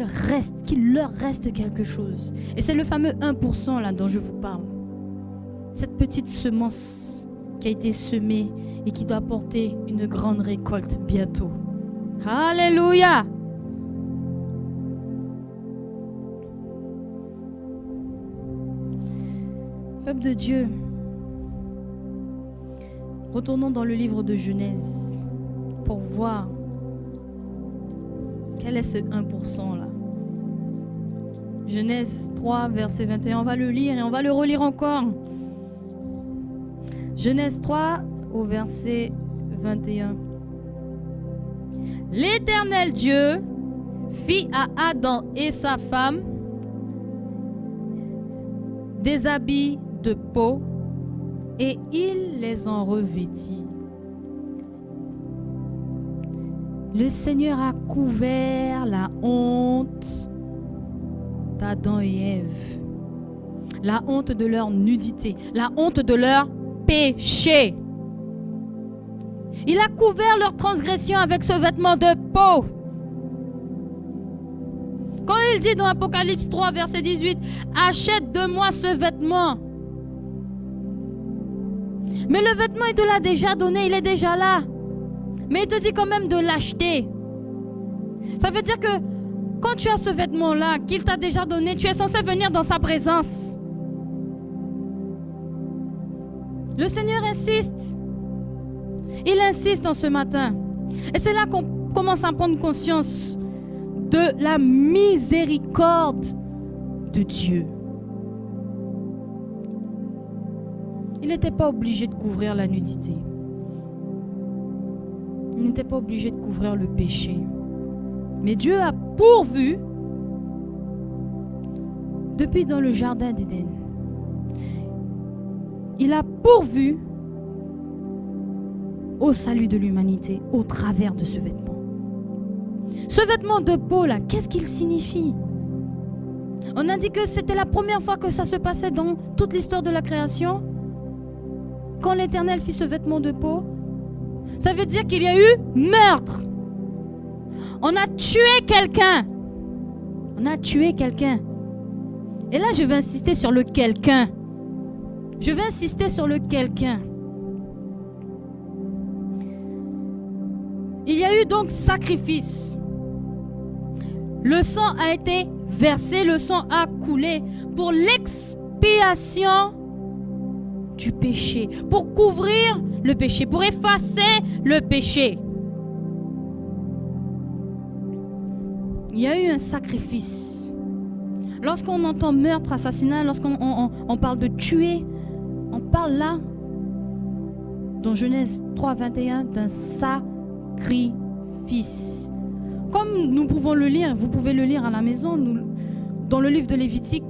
leur reste quelque chose. Et c'est le fameux 1% là dont je vous parle. Cette petite semence qui a été semée et qui doit porter une grande récolte bientôt. Alléluia! Peuple de Dieu, retournons dans le livre de Genèse pour voir quel est ce 1% là. Genèse 3, verset 21, on va le lire et on va le relire encore. Genèse 3 au verset 21. L'Éternel Dieu fit à Adam et sa femme des habits de peau et il les en revêtit. Le Seigneur a couvert la honte d'Adam et Ève. La honte de leur nudité, la honte de leur péché. Il a couvert leur transgression avec ce vêtement de peau. Quand il dit dans Apocalypse 3, verset 18, « Achète de moi ce vêtement ». Mais le vêtement, il te l'a déjà donné, il est déjà là. Mais il te dit quand même de l'acheter. Ça veut dire que quand tu as ce vêtement-là, qu'il t'a déjà donné, tu es censé venir dans sa présence. Le Seigneur insiste. Il insiste en ce matin. Et c'est là qu'on commence à prendre conscience de la miséricorde de Dieu. Il n'était pas obligé de couvrir la nudité. Il n'était pas obligé de couvrir le péché. Mais Dieu a pourvu depuis dans le jardin d'Éden. Il a pourvu au salut de l'humanité au travers de ce vêtement. Ce vêtement de peau là, qu'est-ce qu'il signifie? On a dit que c'était la première fois que ça se passait dans toute l'histoire de la création. Quand l'Éternel fit ce vêtement de peau, ça veut dire qu'il y a eu meurtre. On a tué quelqu'un. On a tué quelqu'un. Et là, je vais insister sur le quelqu'un. Je vais insister sur le quelqu'un. Il y a eu donc sacrifice. Le sang a été versé, le sang a coulé pour l'expiation du péché, pour couvrir le péché, pour effacer le péché. Il y a eu un sacrifice. Lorsqu'on entend meurtre, assassinat, lorsqu'on parle de tuer, on parle là, dans Genèse 3, 21, d'un sacrifice. Comme nous pouvons le lire, vous pouvez le lire à la maison, dans le livre de Lévitique,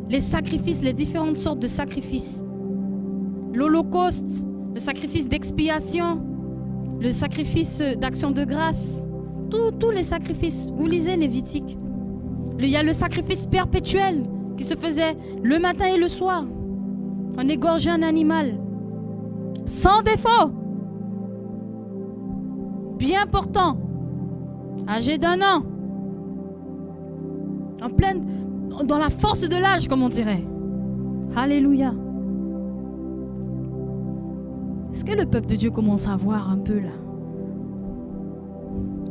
les sacrifices, les différentes sortes de sacrifices. L'Holocauste, le sacrifice d'expiation, le sacrifice d'action de grâce, tous les sacrifices. Vous lisez Lévitique. Il y a le sacrifice perpétuel qui se faisait le matin et le soir. On égorgeait un animal sans défaut, bien portant, âgé d'1 an, en pleine, dans la force de l'âge, comme on dirait. Alléluia. Est-ce que le peuple de Dieu commence à voir un peu là?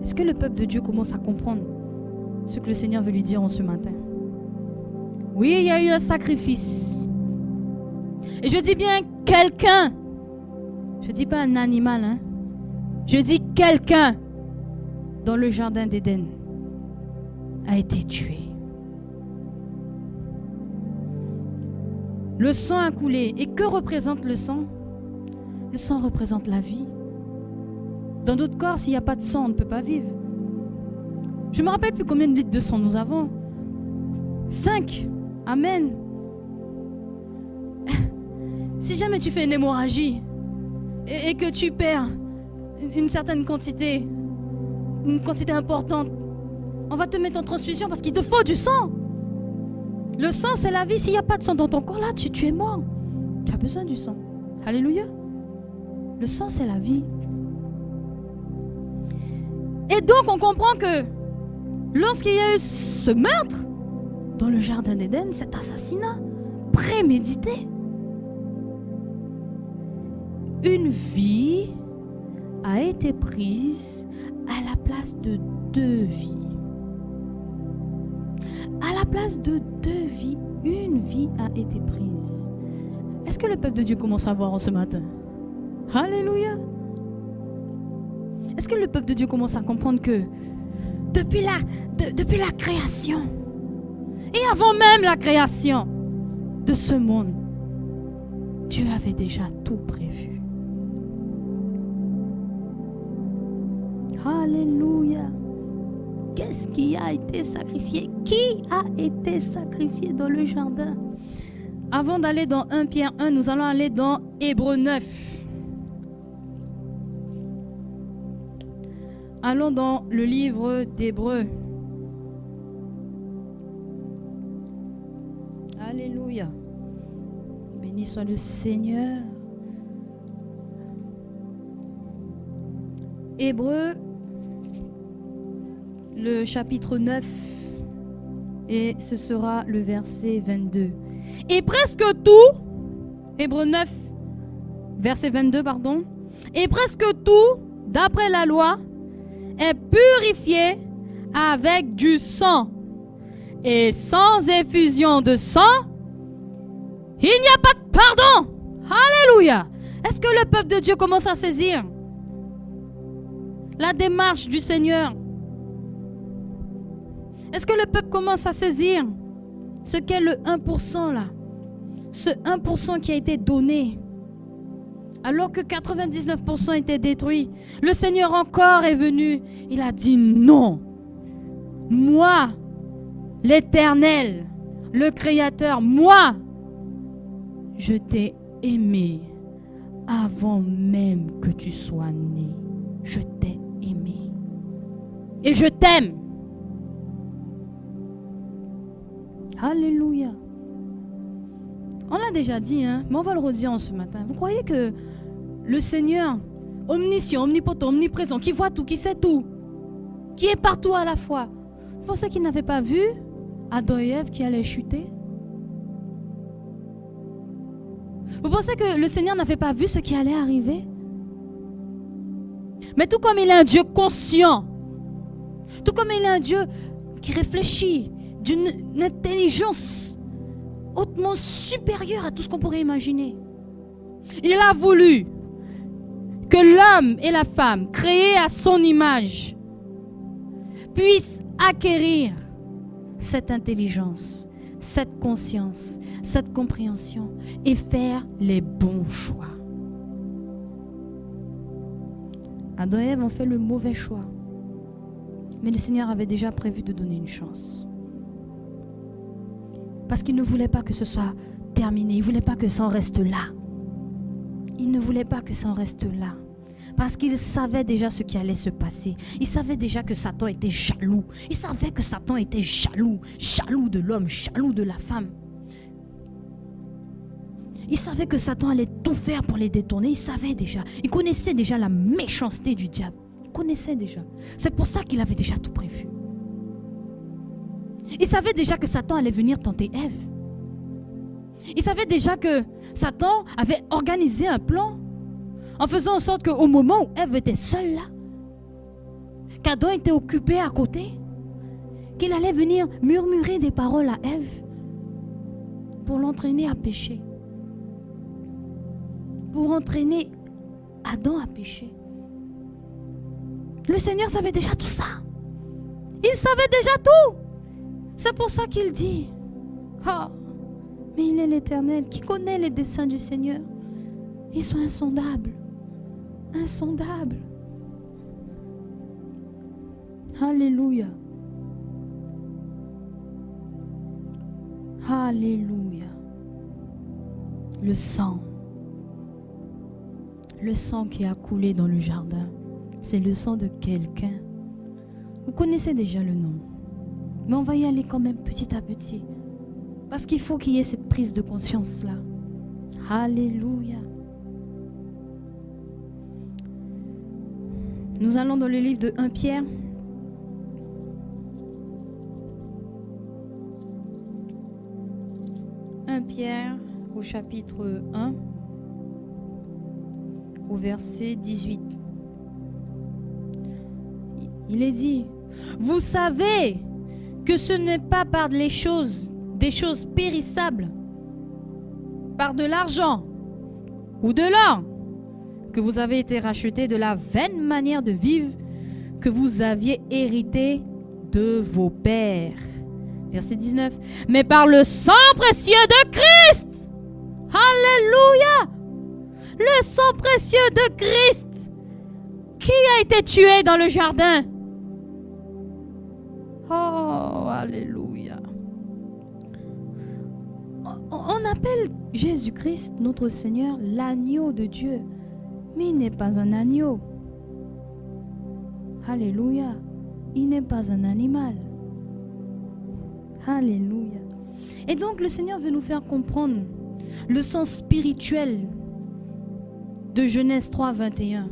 Est-ce que le peuple de Dieu commence à comprendre ce que le Seigneur veut lui dire en ce matin? Oui, il y a eu un sacrifice. Et je dis bien quelqu'un. Je ne dis pas un animal, hein. Je dis quelqu'un dans le jardin d'Éden a été tué. Le sang a coulé. Et que représente le sang? Le sang représente la vie. Dans d'autres corps, s'il n'y a pas de sang, on ne peut pas vivre. Je ne me rappelle plus combien de litres de sang nous avons. 5. Amen. Si jamais tu fais une hémorragie et que tu perds une certaine quantité, une quantité importante, on va te mettre en transfusion parce qu'il te faut du sang. Le sang, c'est la vie. S'il n'y a pas de sang dans ton corps, là, tu es mort. Tu as besoin du sang. Alléluia. Le sang, c'est la vie. Et donc, on comprend que lorsqu'il y a eu ce meurtre dans le jardin d'Éden, cet assassinat prémédité, une vie a été prise à la place de 2 vies. À la place de 2 vies, une vie a été prise. Est-ce que le peuple de Dieu commence à voir en ce matin? Alléluia. Est-ce que le peuple de Dieu commence à comprendre que depuis la création, et avant même la création de ce monde, Dieu avait déjà tout prévu. Alléluia. Qu'est-ce qui a été sacrifié? Qui a été sacrifié dans le jardin? Avant d'aller dans 1 Pierre 1, nous allons aller dans Hébreux 9. Allons dans le livre d'Hébreux. Alléluia. Béni soit le Seigneur. Hébreux, le chapitre 9, et ce sera le verset 22. Et presque tout, Hébreux 9, verset 22, pardon, et presque tout, d'après la loi, est purifié avec du sang. Et sans effusion de sang, il n'y a pas de pardon. Alléluia. Est-ce que le peuple de Dieu commence à saisir la démarche du Seigneur? Est-ce que le peuple commence à saisir ce qu'est le 1% là? Ce 1% qui a été donné alors que 99% étaient détruits. Le Seigneur encore est venu. Il a dit non. Moi, l'Éternel, le Créateur, moi, je t'ai aimé avant même que tu sois né. Je t'ai aimé. Et je t'aime. Alléluia. On l'a déjà dit, hein, mais on va le redire ce matin. Vous croyez que le Seigneur, omniscient, omnipotent, omniprésent, qui voit tout, qui sait tout, qui est partout à la fois, vous pensez qu'il n'avait pas vu Adam et Ève qui allaient chuter? Vous pensez que le Seigneur n'avait pas vu ce qui allait arriver? Mais tout comme il est un Dieu conscient, tout comme il est un Dieu qui réfléchit, d'une intelligence hautement supérieure à tout ce qu'on pourrait imaginer, il a voulu que l'homme et la femme, créés à son image, puissent acquérir cette intelligence, cette conscience, cette compréhension et faire les bons choix. Adam et Ève ont fait le mauvais choix. Mais le Seigneur avait déjà prévu de donner une chance. Parce qu'il ne voulait pas que ce soit terminé. Il ne voulait pas que ça en reste là. Il ne voulait pas que ça en reste là. Parce qu'il savait déjà ce qui allait se passer. Il savait déjà que Satan était jaloux. Il savait que Satan était jaloux. Jaloux de l'homme, jaloux de la femme. Il savait que Satan allait tout faire pour les détourner. Il savait déjà. Il connaissait déjà la méchanceté du diable. Il connaissait déjà. C'est pour ça qu'il avait déjà tout prévu. Il savait déjà que Satan allait venir tenter Ève. Il savait déjà que Satan avait organisé un plan en faisant en sorte qu'au moment où Ève était seule là, qu'Adam était occupé à côté, qu'il allait venir murmurer des paroles à Ève pour l'entraîner à pécher. Pour entraîner Adam à pécher. Le Seigneur savait déjà tout ça. Il savait déjà tout. C'est pour ça qu'il dit, mais il est l'Éternel qui connaît les desseins du Seigneur. Ils sont insondables. Insondables. Alléluia. Alléluia. Le sang qui a coulé dans le jardin, c'est le sang de quelqu'un. Vous connaissez déjà le nom, mais on va y aller quand même petit à petit, parce qu'il faut qu'il y ait cette prise de conscience-là. Alléluia. Nous allons dans le livre de 1 Pierre. Pierre au chapitre 1, au verset 18. Il est dit, vous savez que ce n'est pas par des choses périssables, par de l'argent ou de l'or, que vous avez été rachetés de la vaine manière de vivre que vous aviez hérité de vos pères. Verset 19. Mais par le sang précieux de Christ. Alléluia. Le sang précieux de Christ. Qui a été tué dans le jardin? Oh, alléluia. On appelle Jésus-Christ, notre Seigneur, l'agneau de Dieu. Mais il n'est pas un agneau. Alléluia. Il n'est pas un animal. Alléluia. Et donc le Seigneur veut nous faire comprendre le sens spirituel de Genèse 3, 21.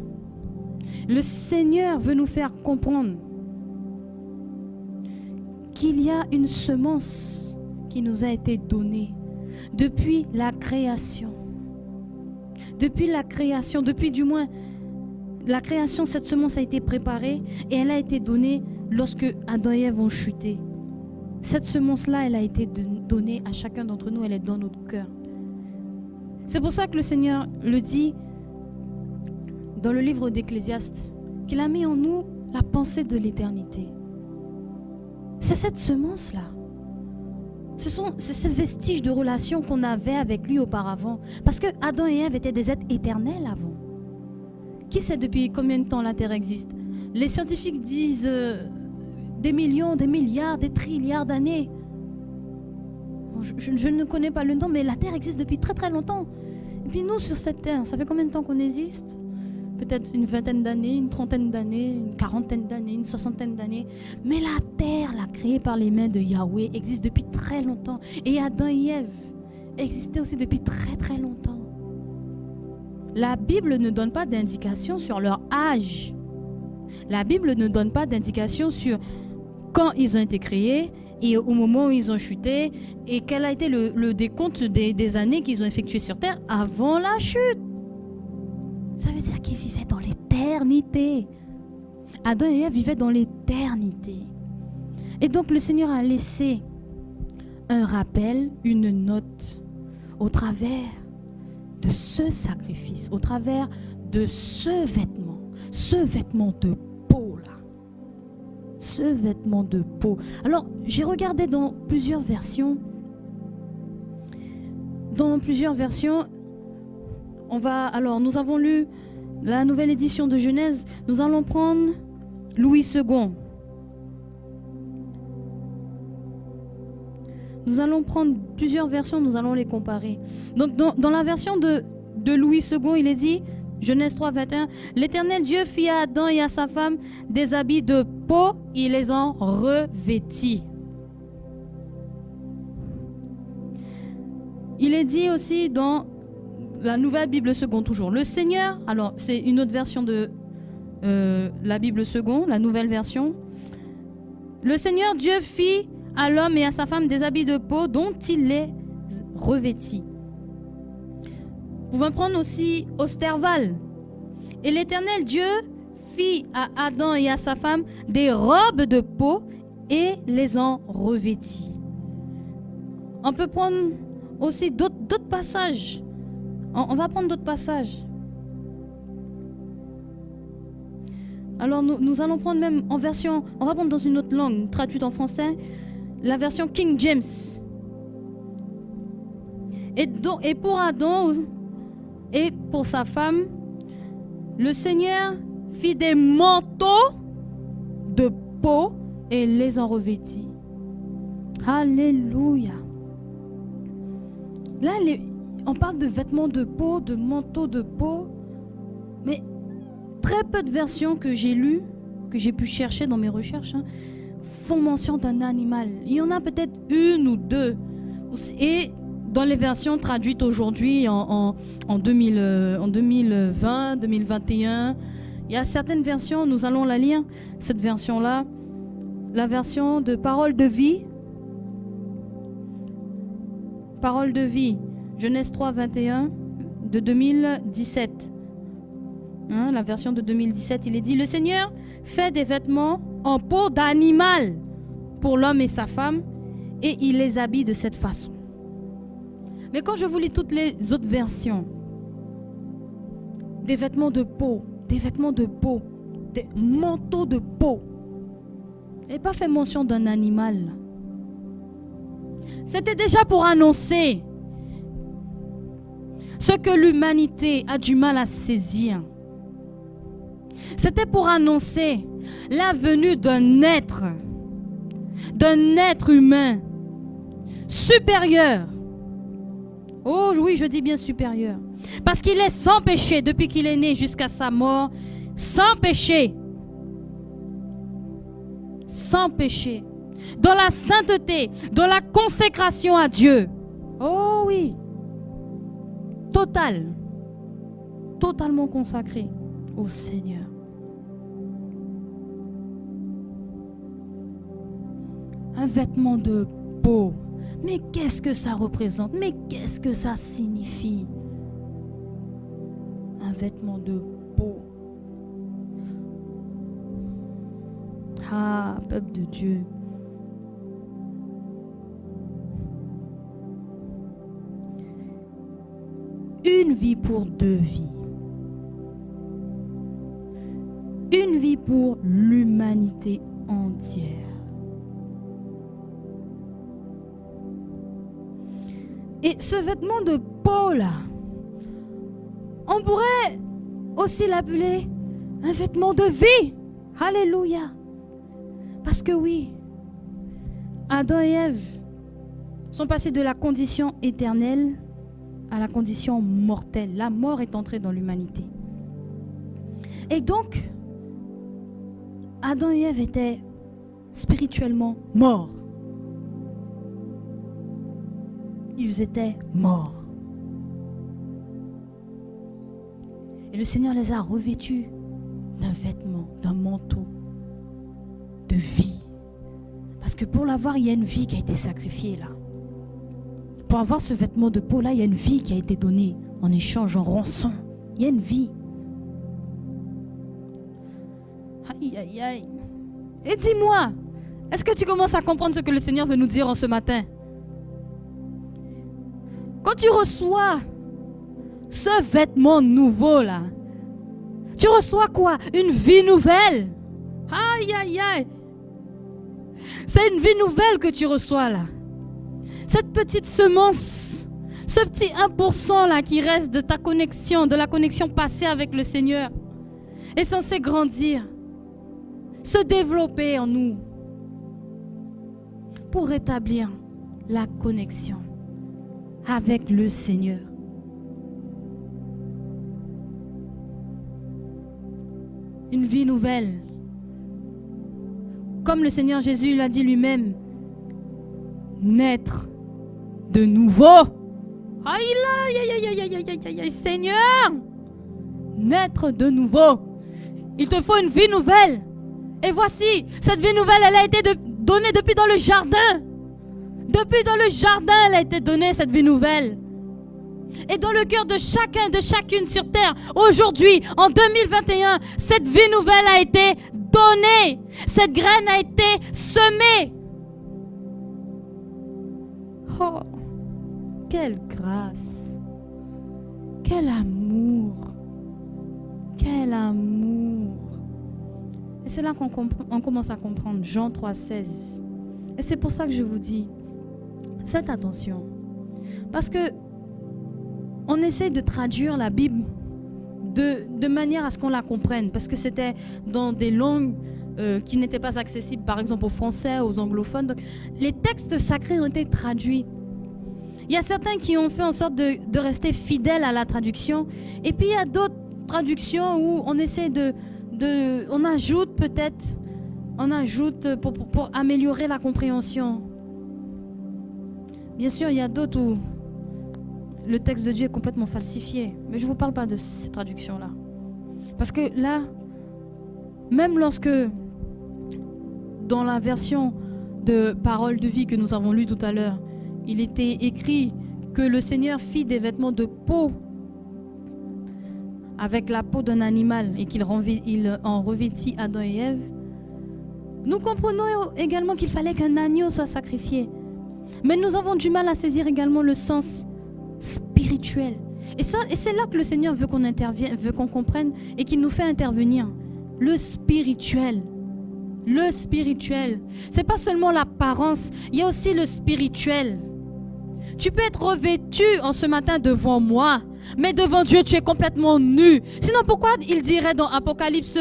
Le Seigneur veut nous faire comprendre qu'il y a une semence qui nous a été donnée depuis la création. Depuis la création, depuis du moins la création, cette semence a été préparée et elle a été donnée lorsque Adam et Ève ont chuté. Cette semence-là, elle a été donnée à chacun d'entre nous, elle est dans notre cœur. C'est pour ça que le Seigneur le dit dans le livre d'Ecclésiaste, qu'il a mis en nous la pensée de l'éternité. C'est cette semence-là. C'est ce vestige de relation qu'on avait avec lui auparavant. Parce que Adam et Ève étaient des êtres éternels avant. Qui sait depuis combien de temps la Terre existe? Les scientifiques disent des millions, des milliards, des trilliards d'années. Je ne connais pas le nom, mais la Terre existe depuis très très longtemps. Et puis nous, sur cette Terre, ça fait combien de temps qu'on existe? Peut-être une vingtaine d'années, une trentaine d'années, une quarantaine d'années, une soixantaine d'années. Mais la terre, là, créée par les mains de Yahweh, existe depuis très longtemps. Et Adam et Ève existaient aussi depuis très très longtemps. La Bible ne donne pas d'indication sur leur âge. La Bible ne donne pas d'indication sur quand ils ont été créés et au moment où ils ont chuté et quel a été le décompte des années qu'ils ont effectuées sur terre avant la chute. Ça veut dire qu'ils vivaient dans l'éternité. Adam et Ève vivaient dans l'éternité. Et donc le Seigneur a laissé un rappel, une note au travers de ce sacrifice, au travers de ce vêtement de peau là. Ce vêtement de peau. Alors j'ai regardé dans plusieurs versions. Nous avons lu la nouvelle édition de Genèse. Nous allons prendre Louis II. Nous allons prendre plusieurs versions, nous allons les comparer. Donc dans la version de Louis II, il est dit, Genèse 3, 21, l'Éternel Dieu fit à Adam et à sa femme des habits de peau, il les en revêtit. Il est dit aussi dans la nouvelle Bible seconde toujours. Le Seigneur, alors c'est une autre version de la Bible seconde, la nouvelle version. Le Seigneur Dieu fit à l'homme et à sa femme des habits de peau dont il les revêtit. Vous pouvez prendre aussi Osterval. Et l'Éternel Dieu fit à Adam et à sa femme des robes de peau et les en revêtit. On peut prendre aussi d'autres passages. On va prendre d'autres passages. Alors nous allons prendre même en version, on va prendre dans une autre langue, traduite en français, la version King James. Et pour Adam et pour sa femme, le Seigneur fit des manteaux de peau et les en revêtit. Alléluia. Là, on parle de vêtements de peau, de manteaux de peau, mais très peu de versions que j'ai lues, que j'ai pu chercher dans mes recherches, font mention d'un animal. Il y en a peut-être une ou deux. Et dans les versions traduites aujourd'hui en 2020, 2021, il y a certaines versions, nous allons la lire, cette version-là, la version de Parole de vie. Parole de vie, Genèse 3, 21 de 2017. La version de 2017, il est dit, le Seigneur fait des vêtements en peau d'animal pour l'homme et sa femme et il les habille de cette façon. Mais quand je vous lis toutes les autres versions, des vêtements de peau, des manteaux de peau, il n'est pas fait mention d'un animal. C'était déjà pour annoncer ce que l'humanité a du mal à saisir. C'était pour annoncer la venue d'un être humain supérieur. Oh oui, je dis bien supérieur. Parce qu'il est sans péché depuis qu'il est né jusqu'à sa mort, sans péché. sans péché, dans la sainteté, dans la consécration à Dieu. Oh oui, totalement consacré au Seigneur. Un vêtement de peau. Mais qu'est-ce que ça représente? Mais qu'est-ce que ça signifie? Un vêtement de peau. Ah, peuple de Dieu. Une vie pour deux vies. Une vie pour l'humanité entière. Et ce vêtement de peau là, on pourrait aussi l'appeler un vêtement de vie. Alléluia. Parce que oui, Adam et Ève sont passés de la condition éternelle à la condition mortelle. La mort est entrée dans l'humanité. Et donc, Adam et Ève étaient spirituellement morts. Ils étaient morts. Et le Seigneur les a revêtus d'un vêtement, d'un manteau de vie. Parce que pour l'avoir, il y a une vie qui a été sacrifiée là. Pour avoir ce vêtement de peau là, il y a une vie qui a été donnée en échange, en rançon. Il y a une vie. Aïe, aïe, aïe. Et dis-moi, est-ce que tu commences à comprendre ce que le Seigneur veut nous dire en ce matin? Quand tu reçois ce vêtement nouveau là, tu reçois quoi? Une vie nouvelle. Aïe, aïe, aïe. C'est une vie nouvelle que tu reçois là. Cette petite semence, ce petit 1% là qui reste de ta connexion, de la connexion passée avec le Seigneur, est censé grandir, se développer en nous pour rétablir la connexion avec le Seigneur. Une vie nouvelle. Comme le Seigneur Jésus l'a dit lui-même, naître de nouveau. Aïe, aïe, aïe, aïe, aïe, aïe, aïe, Seigneur, naître de nouveau. Il te faut une vie nouvelle. Et voici, cette vie nouvelle, elle a été donnée depuis dans le jardin. Depuis dans le jardin, elle a été donnée, cette vie nouvelle. Et dans le cœur de chacun, de chacune sur terre, aujourd'hui, en 2021, cette vie nouvelle a été donnée. Cette graine a été semée. Oh, quelle grâce. Quel amour. Quel amour. Et c'est là qu'on commence à comprendre Jean 3,16. Et c'est pour ça que je vous dis, faites attention. Parce que on essaie de traduire la Bible de manière à ce qu'on la comprenne. Parce que c'était dans des langues qui n'étaient pas accessibles, par exemple aux Français, aux anglophones. Donc, les textes sacrés ont été traduits. Il y a certains qui ont fait en sorte de rester fidèles à la traduction. Et puis il y a d'autres traductions où on essaie on ajoute peut-être, pour améliorer la compréhension. Bien sûr, il y a d'autres où le texte de Dieu est complètement falsifié. Mais je ne vous parle pas de ces traductions-là. Parce que là, même lorsque, dans la version de Parole de vie que nous avons lue tout à l'heure, il était écrit que le Seigneur fit des vêtements de peau avec la peau d'un animal et qu'il en revêtit Adam et Ève, nous comprenons également qu'il fallait qu'un agneau soit sacrifié. Mais nous avons du mal à saisir également le sens spirituel. Et c'est là que le Seigneur veut qu'on intervienne, veut qu'on comprenne et qu'il nous fait intervenir. Le spirituel. Le spirituel. C'est pas seulement l'apparence, il y a aussi le spirituel. Tu peux être revêtu en ce matin devant moi, mais devant Dieu, tu es complètement nu. Sinon, pourquoi il dirait dans Apocalypse,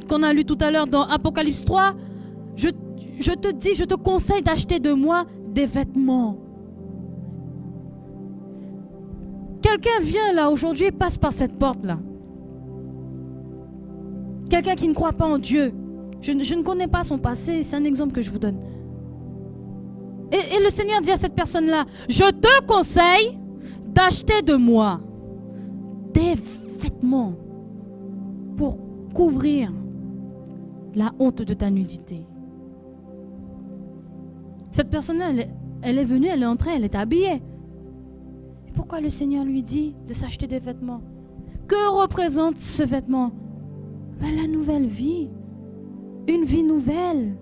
qu'on a lu tout à l'heure, dans Apocalypse 3, je te conseille d'acheter de moi des vêtements. Quelqu'un vient là aujourd'hui et passe par cette porte-là. Quelqu'un qui ne croit pas en Dieu. Je ne connais pas son passé, c'est un exemple que je vous donne. Et le Seigneur dit à cette personne-là, je te conseille d'acheter de moi des vêtements pour couvrir la honte de ta nudité. Cette personne-là, elle est venue, elle est entrée, elle est habillée. Et pourquoi le Seigneur lui dit de s'acheter des vêtements? Que représente ce vêtement? La nouvelle vie. Une vie nouvelle.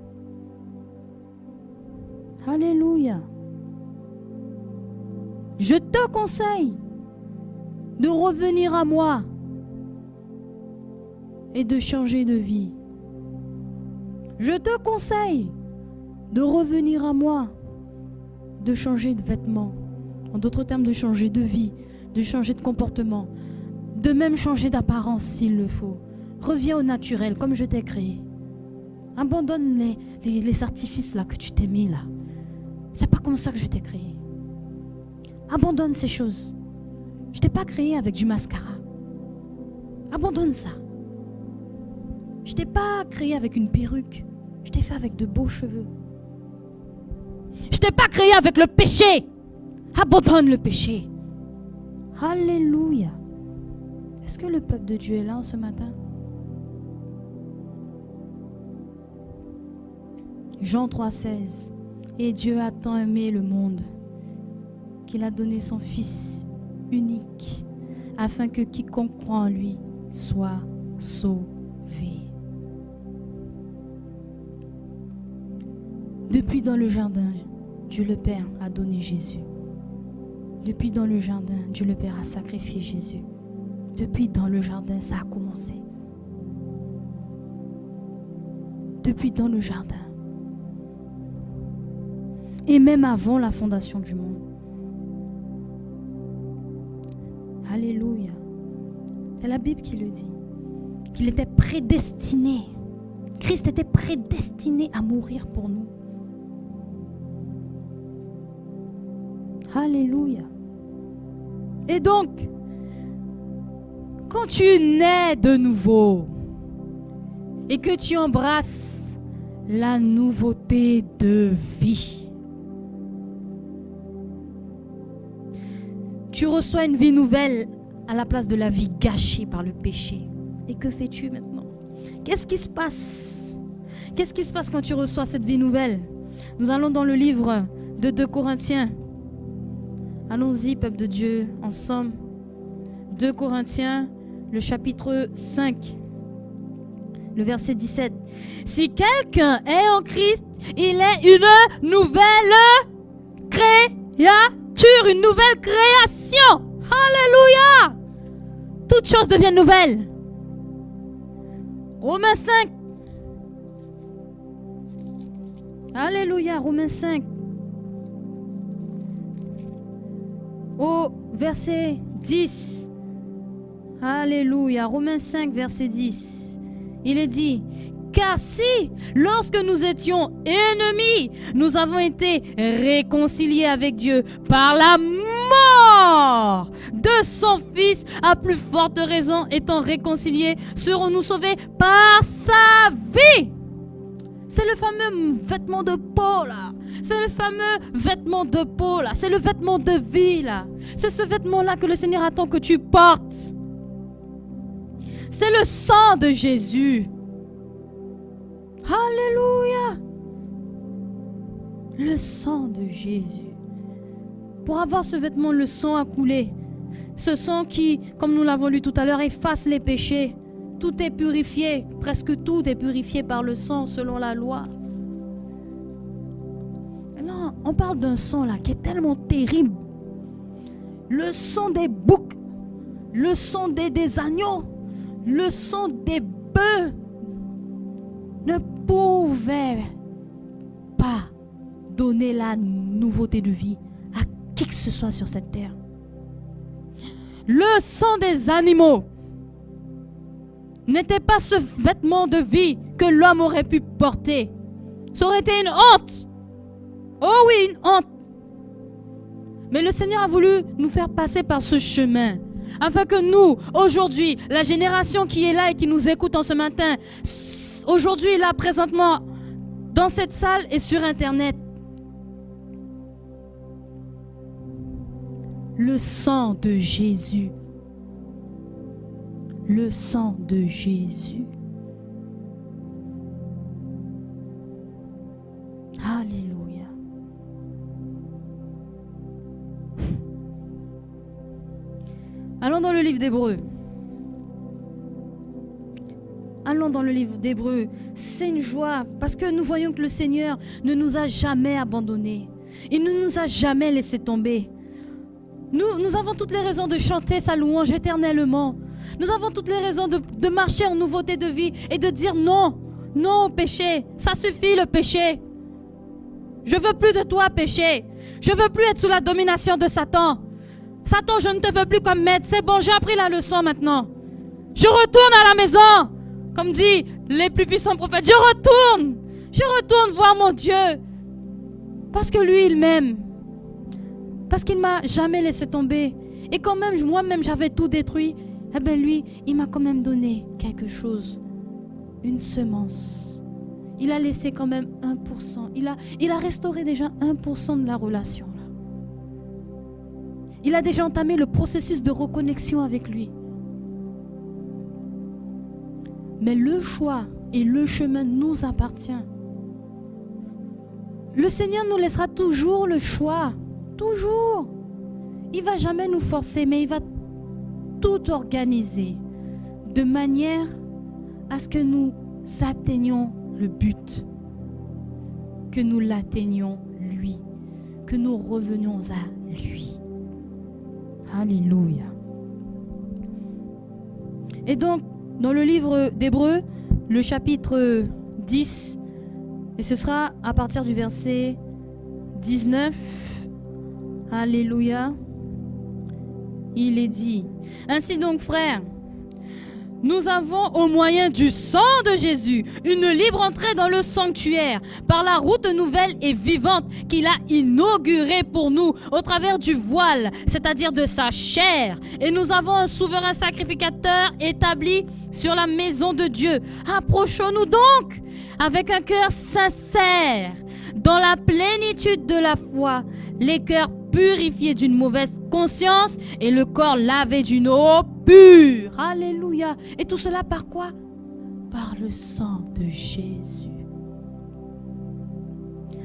Alléluia. Je te conseille de revenir à moi et de changer de vie. Je te conseille de revenir à moi, de changer de vêtements, en d'autres termes de changer de vie, de changer de comportement, de même changer d'apparence s'il le faut. Reviens au naturel comme je t'ai créé. Abandonne les artifices là que tu t'es mis là. C'est pas comme ça que je t'ai créé. Abandonne ces choses. Je t'ai pas créé avec du mascara. Abandonne ça. Je t'ai pas créé avec une perruque. Je t'ai fait avec de beaux cheveux. Je t'ai pas créé avec le péché. Abandonne le péché. Alléluia. Est-ce que le peuple de Dieu est là ce matin? Jean 3,16. Et Dieu a tant aimé le monde qu'il a donné son Fils unique afin que quiconque croit en lui soit sauvé. Depuis dans le jardin, Dieu le Père a donné Jésus. Depuis dans le jardin, Dieu le Père a sacrifié Jésus. Depuis dans le jardin, ça a commencé. Depuis dans le jardin. Et même avant la fondation du monde. Alléluia. C'est la Bible qui le dit. Qu'il était prédestiné. Christ était prédestiné à mourir pour nous. Alléluia. Et donc, quand tu nais de nouveau et que tu embrasses la nouveauté de vie, tu reçois une vie nouvelle à la place de la vie gâchée par le péché. Et que fais-tu maintenant? Qu'est-ce qui se passe? Qu'est-ce qui se passe quand tu reçois cette vie nouvelle? Nous allons dans le livre de 2 Corinthiens. Allons-y, peuple de Dieu, ensemble. 2 Corinthiens, le chapitre 5, le verset 17. Si quelqu'un est en Christ, il est une nouvelle créature, une nouvelle création. Alléluia! Toutes choses deviennent nouvelles. Romains 5. Alléluia, Romains 5. Au verset 10. Alléluia, Romains 5, verset 10. Il est dit, car si, lorsque nous étions ennemis, nous avons été réconciliés avec Dieu par la mort de son Fils, à plus forte raison, étant réconciliés, serons-nous sauvés par sa vie. C'est le fameux vêtement de peau là. C'est le fameux vêtement de peau là. C'est le vêtement de vie là. C'est ce vêtement là que le Seigneur attend que tu portes. C'est le sang de Jésus. Alléluia. Le sang de Jésus. Pour avoir ce vêtement, le sang a coulé. Ce sang qui, comme nous l'avons lu tout à l'heure, efface les péchés. Tout est purifié, presque tout est purifié par le sang selon la loi. Non, on parle d'un sang là qui est tellement terrible. Le sang des boucs, le sang des agneaux, le sang des bœufs ne pouvait pas donner la nouveauté de vie à qui que ce soit sur cette terre. Le sang des animaux n'était pas ce vêtement de vie que l'homme aurait pu porter. Ça aurait été une honte. Oh oui, une honte. Mais le Seigneur a voulu nous faire passer par ce chemin, afin que nous, aujourd'hui, la génération qui est là et qui nous écoute en ce matin, Christ, aujourd'hui, là, présentement, dans cette salle et sur Internet. Le sang de Jésus. Le sang de Jésus. Alléluia. Allons dans le livre d'Hébreux. Allons dans le livre d'Hébreux. C'est une joie parce que nous voyons que le Seigneur ne nous a jamais abandonnés. Il ne nous a jamais laissé tomber. Nous avons toutes les raisons de chanter sa louange éternellement. Nous avons toutes les raisons de marcher en nouveauté de vie et de dire non, non au péché. Ça suffit le péché. Je veux plus de toi péché. Je veux plus être sous la domination de Satan. Satan, je ne te veux plus comme maître. C'est bon, j'ai appris la leçon maintenant. Je retourne à la maison. Comme dit les plus puissants prophètes, je retourne voir mon Dieu. Parce que lui, il m'aime. Parce qu'il ne m'a jamais laissé tomber. Et quand même, moi-même, j'avais tout détruit. Eh bien, lui, il m'a quand même donné quelque chose. Une semence. Il a laissé quand même 1%. Il a restauré déjà 1% de la relation. Là. Il a déjà entamé le processus de reconnexion avec lui. Mais le choix et le chemin nous appartient. Le Seigneur nous laissera toujours le choix. Toujours. Il ne va jamais nous forcer, mais il va tout organiser de manière à ce que nous atteignions le but. Que nous l'atteignions lui. Que nous revenions à lui. Alléluia. Et donc, dans le livre d'Hébreux, le chapitre 10, et ce sera à partir du verset 19. Alléluia. Il est dit, ainsi donc frères, nous avons au moyen du sang de Jésus une libre entrée dans le sanctuaire par la route nouvelle et vivante qu'il a inaugurée pour nous au travers du voile, c'est-à-dire de sa chair. Et nous avons un souverain sacrificateur établi sur la maison de Dieu. Approchons-nous donc avec un cœur sincère, dans la plénitude de la foi, les cœurs purifiés d'une mauvaise conscience et le corps lavé d'une eau pure. Alléluia. Et tout cela par quoi? Par le sang de Jésus.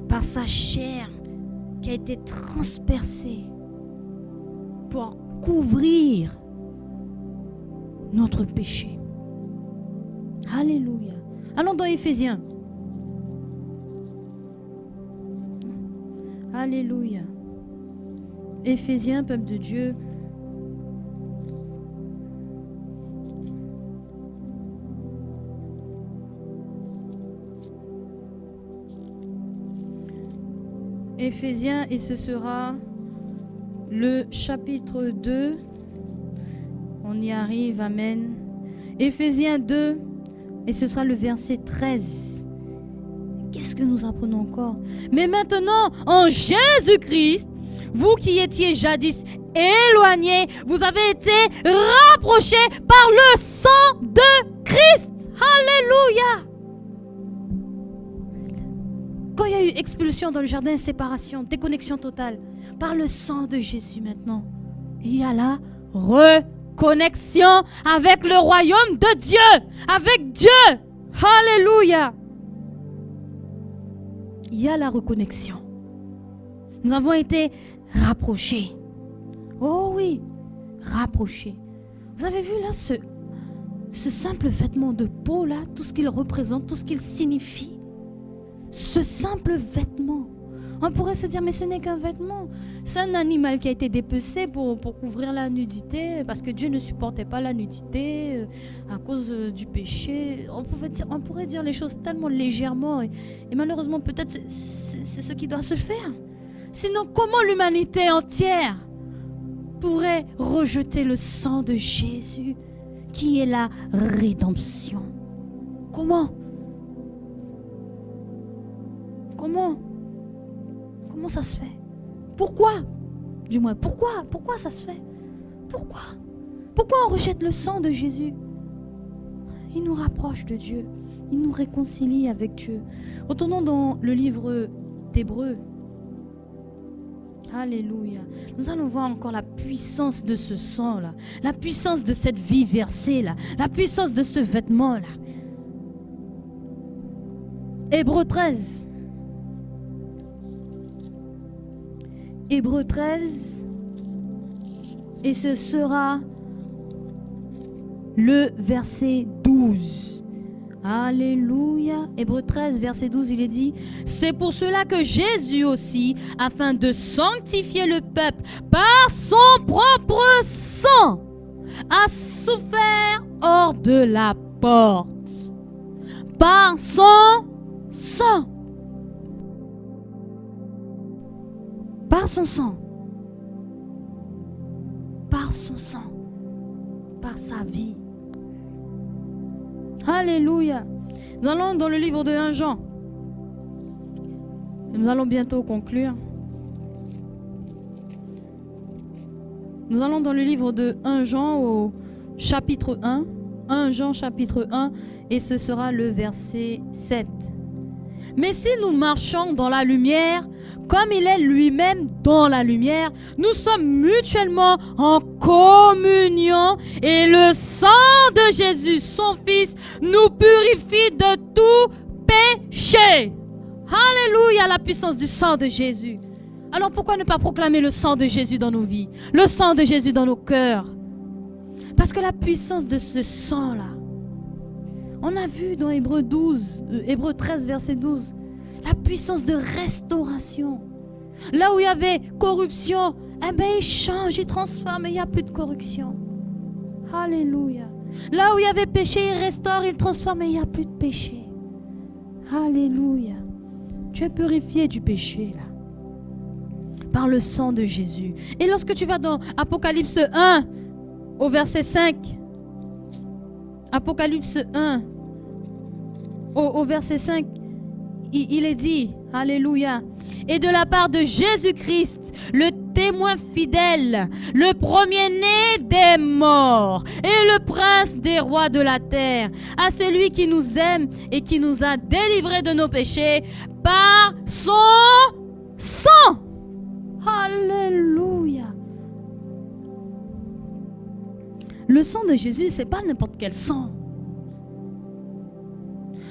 Par sa chair qui a été transpercée pour couvrir notre péché. Alléluia. Allons dans Éphésiens. Alléluia. Éphésiens, peuple de Dieu. Éphésiens, et ce sera le chapitre 2. On y arrive, amen. Éphésiens 2, et ce sera le verset 13. Qu'est-ce que nous apprenons encore? Mais maintenant, en Jésus-Christ, vous qui étiez jadis éloignés, vous avez été rapprochés par le sang de Christ. Alléluia. Quand il y a eu expulsion dans le jardin, séparation, déconnexion totale, par le sang de Jésus maintenant, il y a la reconnexion avec le royaume de Dieu, avec Dieu. Alléluia. Il y a la reconnexion. Nous avons été rapprochés. Oh oui, rapprochés. Vous avez vu là ce simple vêtement de peau là, tout ce qu'il représente, tout ce qu'il signifie. Ce simple vêtement. On pourrait se dire, mais ce n'est qu'un vêtement. C'est un animal qui a été dépecé pour couvrir la nudité, parce que Dieu ne supportait pas la nudité à cause du péché. On pourrait dire les choses tellement légèrement. Et malheureusement, peut-être c'est ce qui doit se faire. Sinon, comment l'humanité entière pourrait rejeter le sang de Jésus, qui est la rédemption? Comment ça se fait? Pourquoi? Du moins, pourquoi ça se fait? Pourquoi on rejette le sang de Jésus? Il nous rapproche de Dieu. Il nous réconcilie avec Dieu. Retournons dans le livre d'Hébreux. Alléluia. Nous allons voir encore la puissance de ce sang-là, la puissance de cette vie versée-là, la puissance de ce vêtement-là. Hébreux 13. Hébreux 13. Et ce sera le verset 12. Alléluia. Hébreux 13, verset 12, il est dit: c'est pour cela que Jésus aussi, afin de sanctifier le peuple par son propre sang, a souffert hors de la porte. Par son sang. Par son sang. Par son sang. Par sa vie. Alléluia. Nous allons dans le livre de 1 Jean. Nous allons bientôt conclure. Nous allons dans le livre de 1 Jean au chapitre 1. 1 Jean chapitre 1 et ce sera le verset 7. Mais si nous marchons dans la lumière, comme il est lui-même dans la lumière, nous sommes mutuellement en communion et le sang de Jésus, son Fils, nous purifie de tout péché. Alléluia, la puissance du sang de Jésus. Alors pourquoi ne pas proclamer le sang de Jésus dans nos vies, le sang de Jésus dans nos cœurs? Parce que la puissance de ce sang-là, on a vu dans Hébreux 13, verset 12, la puissance de restauration. Là où il y avait corruption, eh bien il change, il transforme et il n'y a plus de corruption. Alléluia. Là où il y avait péché, il restaure, il transforme et il n'y a plus de péché. Alléluia. Tu es purifié du péché là, par le sang de Jésus. Et lorsque tu vas dans Apocalypse 1, au verset 5, Apocalypse 1, au verset 5, il est dit, alléluia, et de la part de Jésus-Christ, le témoin fidèle, le premier-né des morts et le prince des rois de la terre, à celui qui nous aime et qui nous a délivrés de nos péchés par son sang. Alléluia. Le sang de Jésus, c'est pas n'importe quel sang.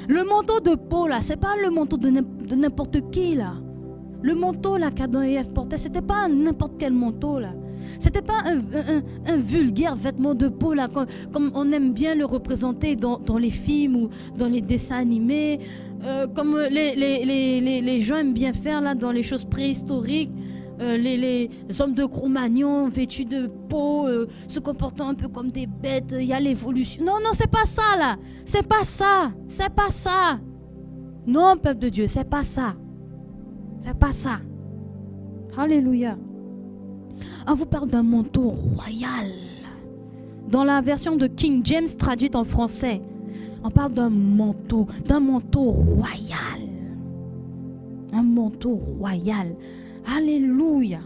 Le manteau de peau là, c'est pas le manteau de n'importe qui là. Le manteau là qu'Adam et Ève portaient, c'était pas n'importe quel manteau là. C'était pas un vulgaire vêtement de peau là, comme on aime bien le représenter dans les films ou dans les dessins animés, comme les gens aiment bien faire là dans les choses préhistoriques. Les hommes de Cro-Magnon vêtus de peau, se comportant un peu comme des bêtes, il y a l'évolution. Non, c'est pas ça là. C'est pas ça. C'est pas ça. Non, peuple de Dieu, c'est pas ça. C'est pas ça. Alléluia. On vous parle d'un manteau royal. Dans la version de King James traduite en français, on parle d'un manteau royal. Un manteau royal. Alléluia.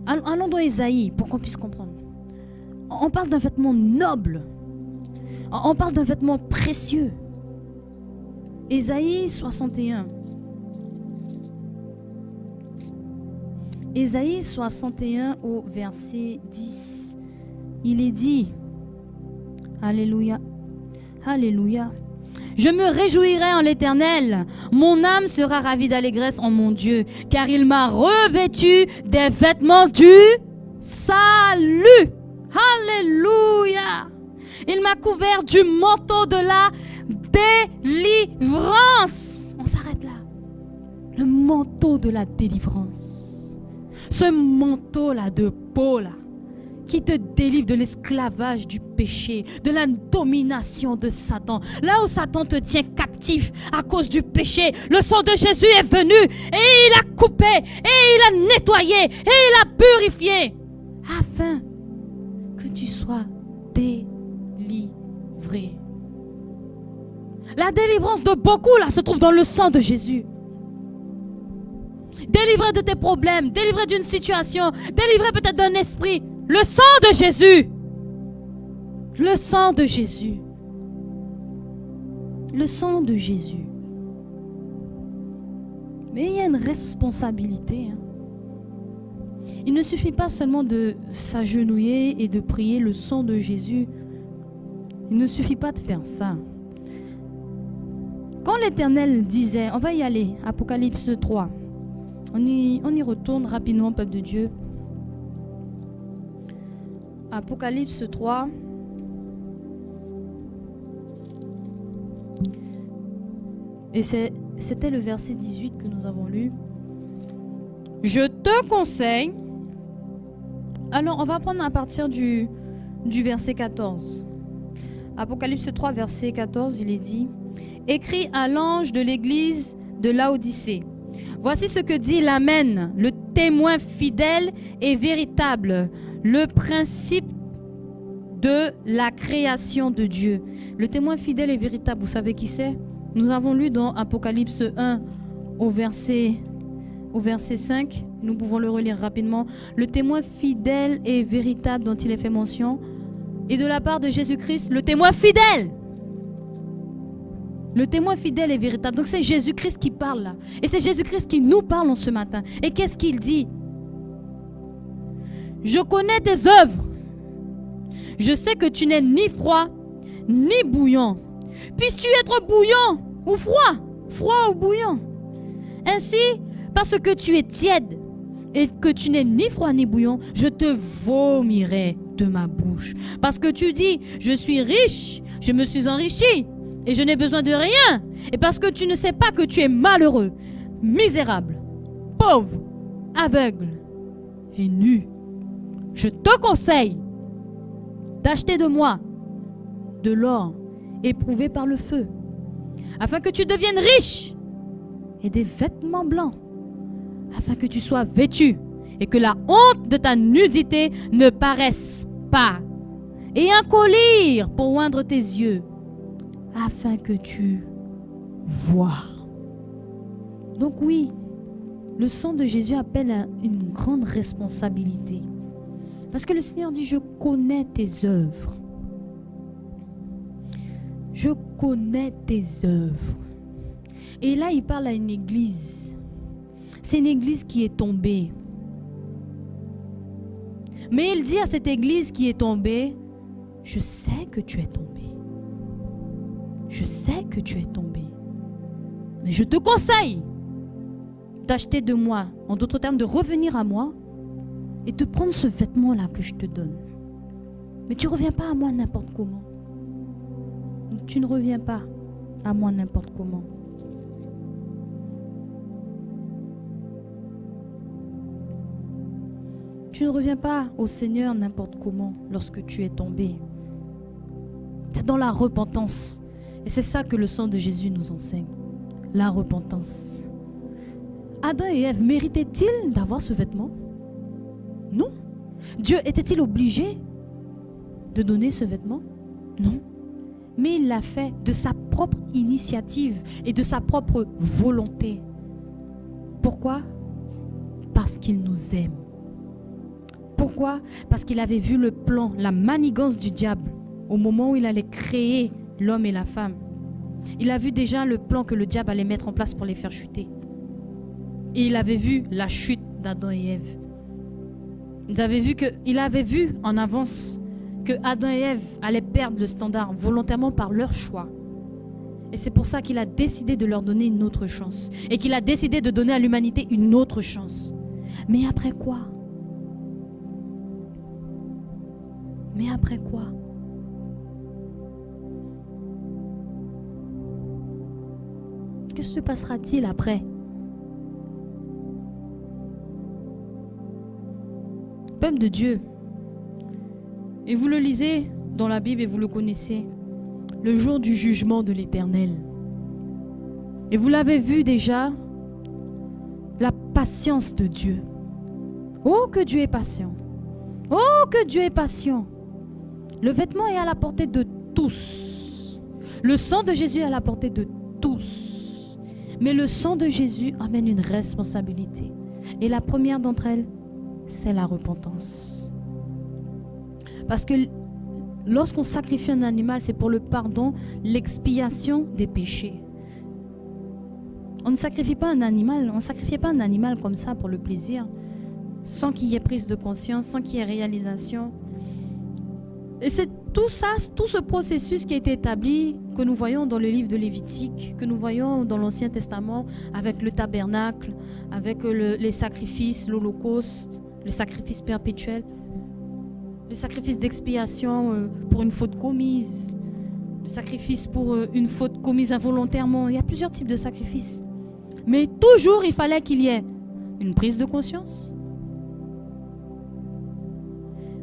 Allons dans Ésaïe pour qu'on puisse comprendre. On parle d'un vêtement noble. On parle d'un vêtement précieux. Ésaïe 61. Ésaïe 61 au verset 10. Il est dit, alléluia, alléluia. Je me réjouirai en l'Éternel, mon âme sera ravie d'allégresse en mon Dieu, car il m'a revêtu des vêtements du salut. Alléluia. Il m'a couvert du manteau de la délivrance. On s'arrête là. Le manteau de la délivrance. Ce manteau-là de peau là, qui te délivre de l'esclavage du péché, de la domination de Satan. Là où Satan te tient captif à cause du péché, le sang de Jésus est venu et il a coupé, et il a nettoyé, et il a purifié, afin que tu sois délivré. La délivrance de beaucoup là se trouve dans le sang de Jésus. Délivré de tes problèmes, délivré d'une situation, délivré peut-être d'un esprit. Le sang de Jésus. Le sang de Jésus. Le sang de Jésus. Mais il y a une responsabilité. Il ne suffit pas seulement de s'agenouiller et de prier le sang de Jésus. Il ne suffit pas de faire ça. Quand l'Éternel disait, on va y aller, Apocalypse 3, on y retourne rapidement, peuple de Dieu. Apocalypse 3. Et c'était le verset 18 que nous avons lu. Je te conseille. Alors, on va prendre à partir du verset 14. Apocalypse 3, verset 14, il est dit: écrit à l'ange de l'église de Laodicée. Voici ce que dit l'Amen, le témoin fidèle et véritable, le principe de la création de Dieu. Le témoin fidèle et véritable, vous savez qui c'est? Nous avons lu dans Apocalypse 1 au verset 5, nous pouvons le relire rapidement. Le témoin fidèle et véritable dont il est fait mention est de la part de Jésus-Christ, le témoin fidèle. Le témoin fidèle et véritable. Donc c'est Jésus-Christ qui parle là. Et c'est Jésus-Christ qui nous parle en ce matin. Et qu'est-ce qu'il dit? Je connais tes œuvres. Je sais que tu n'es ni froid, ni bouillant. Puisses-tu être bouillant ou froid ou bouillant. Ainsi, parce que tu es tiède et que tu n'es ni froid ni bouillant, je te vomirai de ma bouche. Parce que tu dis, je suis riche, je me suis enrichi et je n'ai besoin de rien. Et parce que tu ne sais pas que tu es malheureux, misérable, pauvre, aveugle et nu. Je te conseille d'acheter de moi de l'or éprouvé par le feu, afin que tu deviennes riche, et des vêtements blancs, afin que tu sois vêtu, et que la honte de ta nudité ne paraisse pas, et un collier pour oindre tes yeux, afin que tu vois. Donc oui, le sang de Jésus appelle à une grande responsabilité. Parce que le Seigneur dit, je connais tes œuvres. Je connais tes œuvres. Et là, il parle à une église. C'est une église qui est tombée. Mais il dit à cette église qui est tombée, je sais que tu es tombé. Je sais que tu es tombé. Mais je te conseille d'acheter de moi, en d'autres termes, de revenir à moi et de prendre ce vêtement-là que je te donne. Mais tu ne reviens pas à moi n'importe comment. Tu ne reviens pas à moi n'importe comment. Tu ne reviens pas au Seigneur n'importe comment lorsque tu es tombé. C'est dans la repentance. Et c'est ça que le sang de Jésus nous enseigne. La repentance. Adam et Ève méritaient-ils d'avoir ce vêtement? Non. Dieu était-il obligé de donner ce vêtement? Non. Mais il l'a fait de sa propre initiative et de sa propre volonté. Pourquoi? Parce qu'il nous aime. Pourquoi? Parce qu'il avait vu le plan, la manigance du diable au moment où il allait créer l'homme et la femme. Il a vu déjà le plan que le diable allait mettre en place pour les faire chuter. Et il avait vu la chute d'Adam et Ève. Il avait vu en avance que Adam et Ève allaient perdre le standard volontairement par leur choix. Et c'est pour ça qu'il a décidé de leur donner une autre chance. Et qu'il a décidé de donner à l'humanité une autre chance. Mais après quoi? Mais après quoi? Que se passera-t-il après? Peuple de Dieu, et vous le lisez dans la Bible et vous le connaissez, le jour du jugement de l'Éternel. Et vous l'avez vu déjà, la patience de Dieu. Oh, que Dieu est patient! Oh, que Dieu est patient! Le vêtement est à la portée de tous. Le sang de Jésus est à la portée de tous. Mais le sang de Jésus amène une responsabilité. Et la première d'entre elles, c'est la repentance. Parce que lorsqu'on sacrifie un animal, c'est pour le pardon, l'expiation des péchés. On ne sacrifie pas un animal, on ne sacrifie pas un animal comme ça pour le plaisir, sans qu'il y ait prise de conscience, sans qu'il y ait réalisation. Et c'est tout ça, tout ce processus qui a été établi, que nous voyons dans le livre de Lévitique, que nous voyons dans l'Ancien Testament, avec le tabernacle, avec les sacrifices, l'Holocauste, le sacrifice perpétuel, le sacrifice d'expiation pour une faute commise, le sacrifice pour une faute commise involontairement. Il y a plusieurs types de sacrifices. Mais toujours, il fallait qu'il y ait une prise de conscience.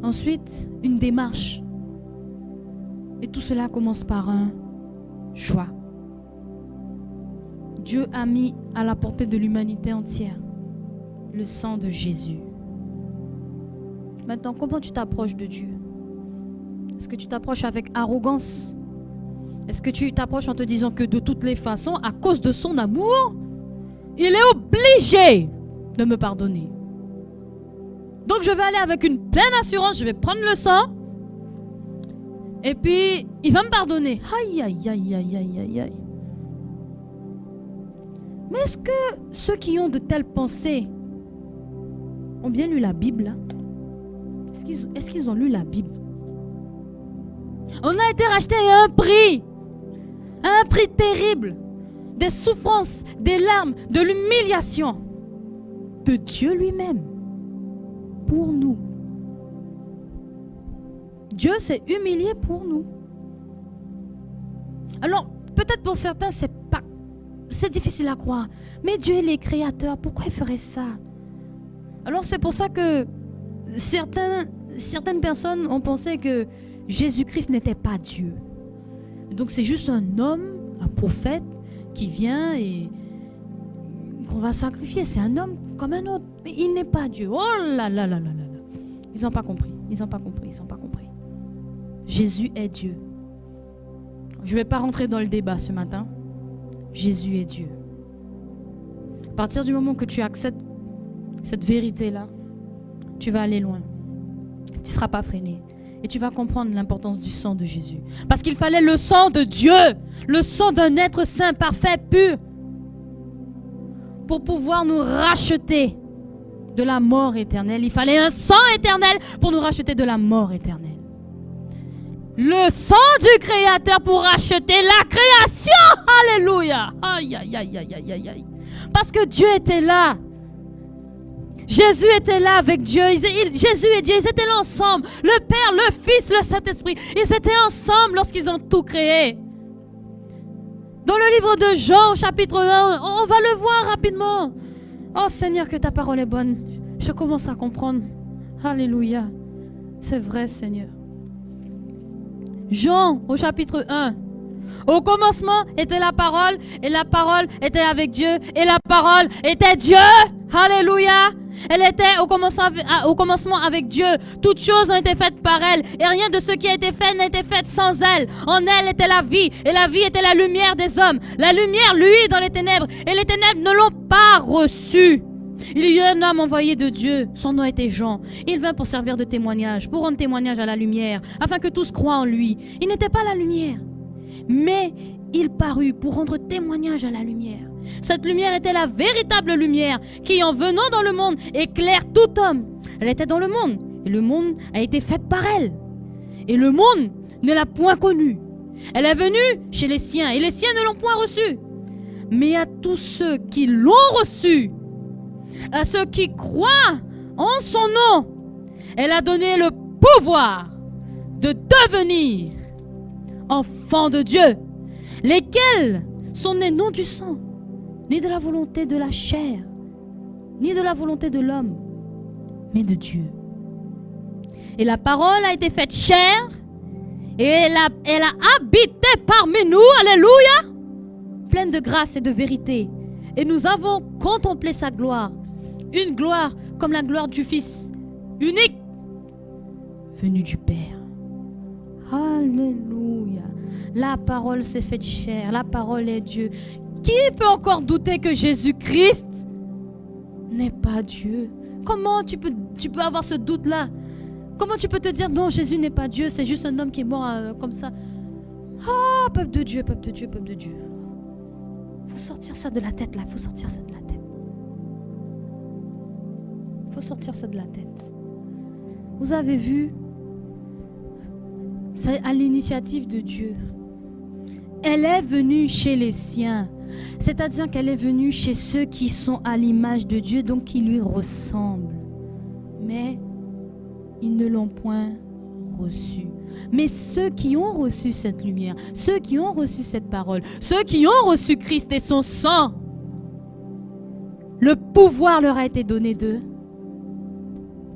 Ensuite, une démarche. Et tout cela commence par un choix. Dieu a mis à la portée de l'humanité entière le sang de Jésus. Maintenant, comment tu t'approches de Dieu? Est-ce que tu t'approches avec arrogance? Est-ce que tu t'approches en te disant que de toutes les façons, à cause de son amour, il est obligé de me pardonner? Donc je vais aller avec une pleine assurance, je vais prendre le sang, et puis il va me pardonner. Aïe, aïe, aïe, aïe, aïe, aïe, aïe. Mais est-ce que ceux qui ont de telles pensées ont bien lu la Bible? Est-ce qu'ils ont lu la Bible? On a été racheté à un prix terrible, des souffrances, des larmes, de l'humiliation de Dieu lui-même pour nous. Dieu s'est humilié pour nous. Alors, peut-être pour certains, c'est difficile à croire. Mais Dieu, il est créateur. Pourquoi il ferait ça? Alors, c'est pour ça que certaines personnes ont pensé que Jésus-Christ n'était pas Dieu. Donc, c'est juste un homme, un prophète, qui vient et qu'on va sacrifier. C'est un homme comme un autre. Mais il n'est pas Dieu. Oh là là là là là là. Ils n'ont pas compris. Ils n'ont pas compris. Ils n'ont pas compris. Jésus est Dieu. Je ne vais pas rentrer dans le débat ce matin. Jésus est Dieu. À partir du moment que tu acceptes cette vérité-là, tu vas aller loin. Tu ne seras pas freiné. Et tu vas comprendre l'importance du sang de Jésus. Parce qu'il fallait le sang de Dieu, le sang d'un être saint, parfait, pur, pour pouvoir nous racheter de la mort éternelle. Il fallait un sang éternel pour nous racheter de la mort éternelle. Le sang du Créateur pour racheter la création. Alléluia. Aïe, aïe, aïe, aïe, aïe, aïe, aïe. Parce que Dieu était là. Jésus était là avec Dieu. Jésus et Dieu, ils étaient là ensemble. Le Père, le Fils, le Saint-Esprit. Ils étaient ensemble lorsqu'ils ont tout créé. Dans le livre de Jean, au chapitre 1, on va le voir rapidement. Oh Seigneur, que ta parole est bonne. Je commence à comprendre. Alléluia. C'est vrai, Seigneur. Jean, au chapitre 1. Au commencement était la parole, et la parole était avec Dieu, et la parole était Dieu. Alléluia. Elle était au commencement avec Dieu. Toutes choses ont été faites par elle, et rien de ce qui a été fait n'a été fait sans elle. En elle était la vie, et la vie était la lumière des hommes. La lumière luit dans les ténèbres, et les ténèbres ne l'ont pas reçue. Il y eut un homme envoyé de Dieu, son nom était Jean. Il vint pour servir de témoignage, pour rendre témoignage à la lumière, afin que tous croient en lui. Il n'était pas la lumière, mais il parut pour rendre témoignage à la lumière. Cette lumière était la véritable lumière qui, en venant dans le monde, éclaire tout homme. Elle était dans le monde, et le monde a été fait par elle. Et le monde ne l'a point connue. Elle est venue chez les siens, et les siens ne l'ont point reçue. Mais à tous ceux qui l'ont reçue, à ceux qui croient en son nom, elle a donné le pouvoir de devenir enfants de Dieu, lesquels sont nés non du sang, ni de la volonté de la chair, ni de la volonté de l'homme, mais de Dieu. Et la parole a été faite chair, et elle a habité parmi nous, alléluia, pleine de grâce et de vérité. Et nous avons contemplé sa gloire, une gloire comme la gloire du Fils unique, venu du Père. Alléluia. La parole s'est faite chair, la parole est Dieu. Qui peut encore douter que Jésus-Christ n'est pas Dieu? Comment tu peux avoir ce doute-là? Comment tu peux te dire non, Jésus n'est pas Dieu, c'est juste un homme qui est mort comme ça? Oh, peuple de Dieu, peuple de Dieu, peuple de Dieu. Faut sortir ça de la tête là, faut sortir ça de la tête. Faut sortir ça de la tête. Vous avez vu, c'est à l'initiative de Dieu. Elle est venue chez les siens, c'est-à-dire qu'elle est venue chez ceux qui sont à l'image de Dieu, donc qui lui ressemblent. Mais ils ne l'ont point reçu. Mais ceux qui ont reçu cette lumière, ceux qui ont reçu cette parole, ceux qui ont reçu Christ et son sang, le pouvoir leur a été donné de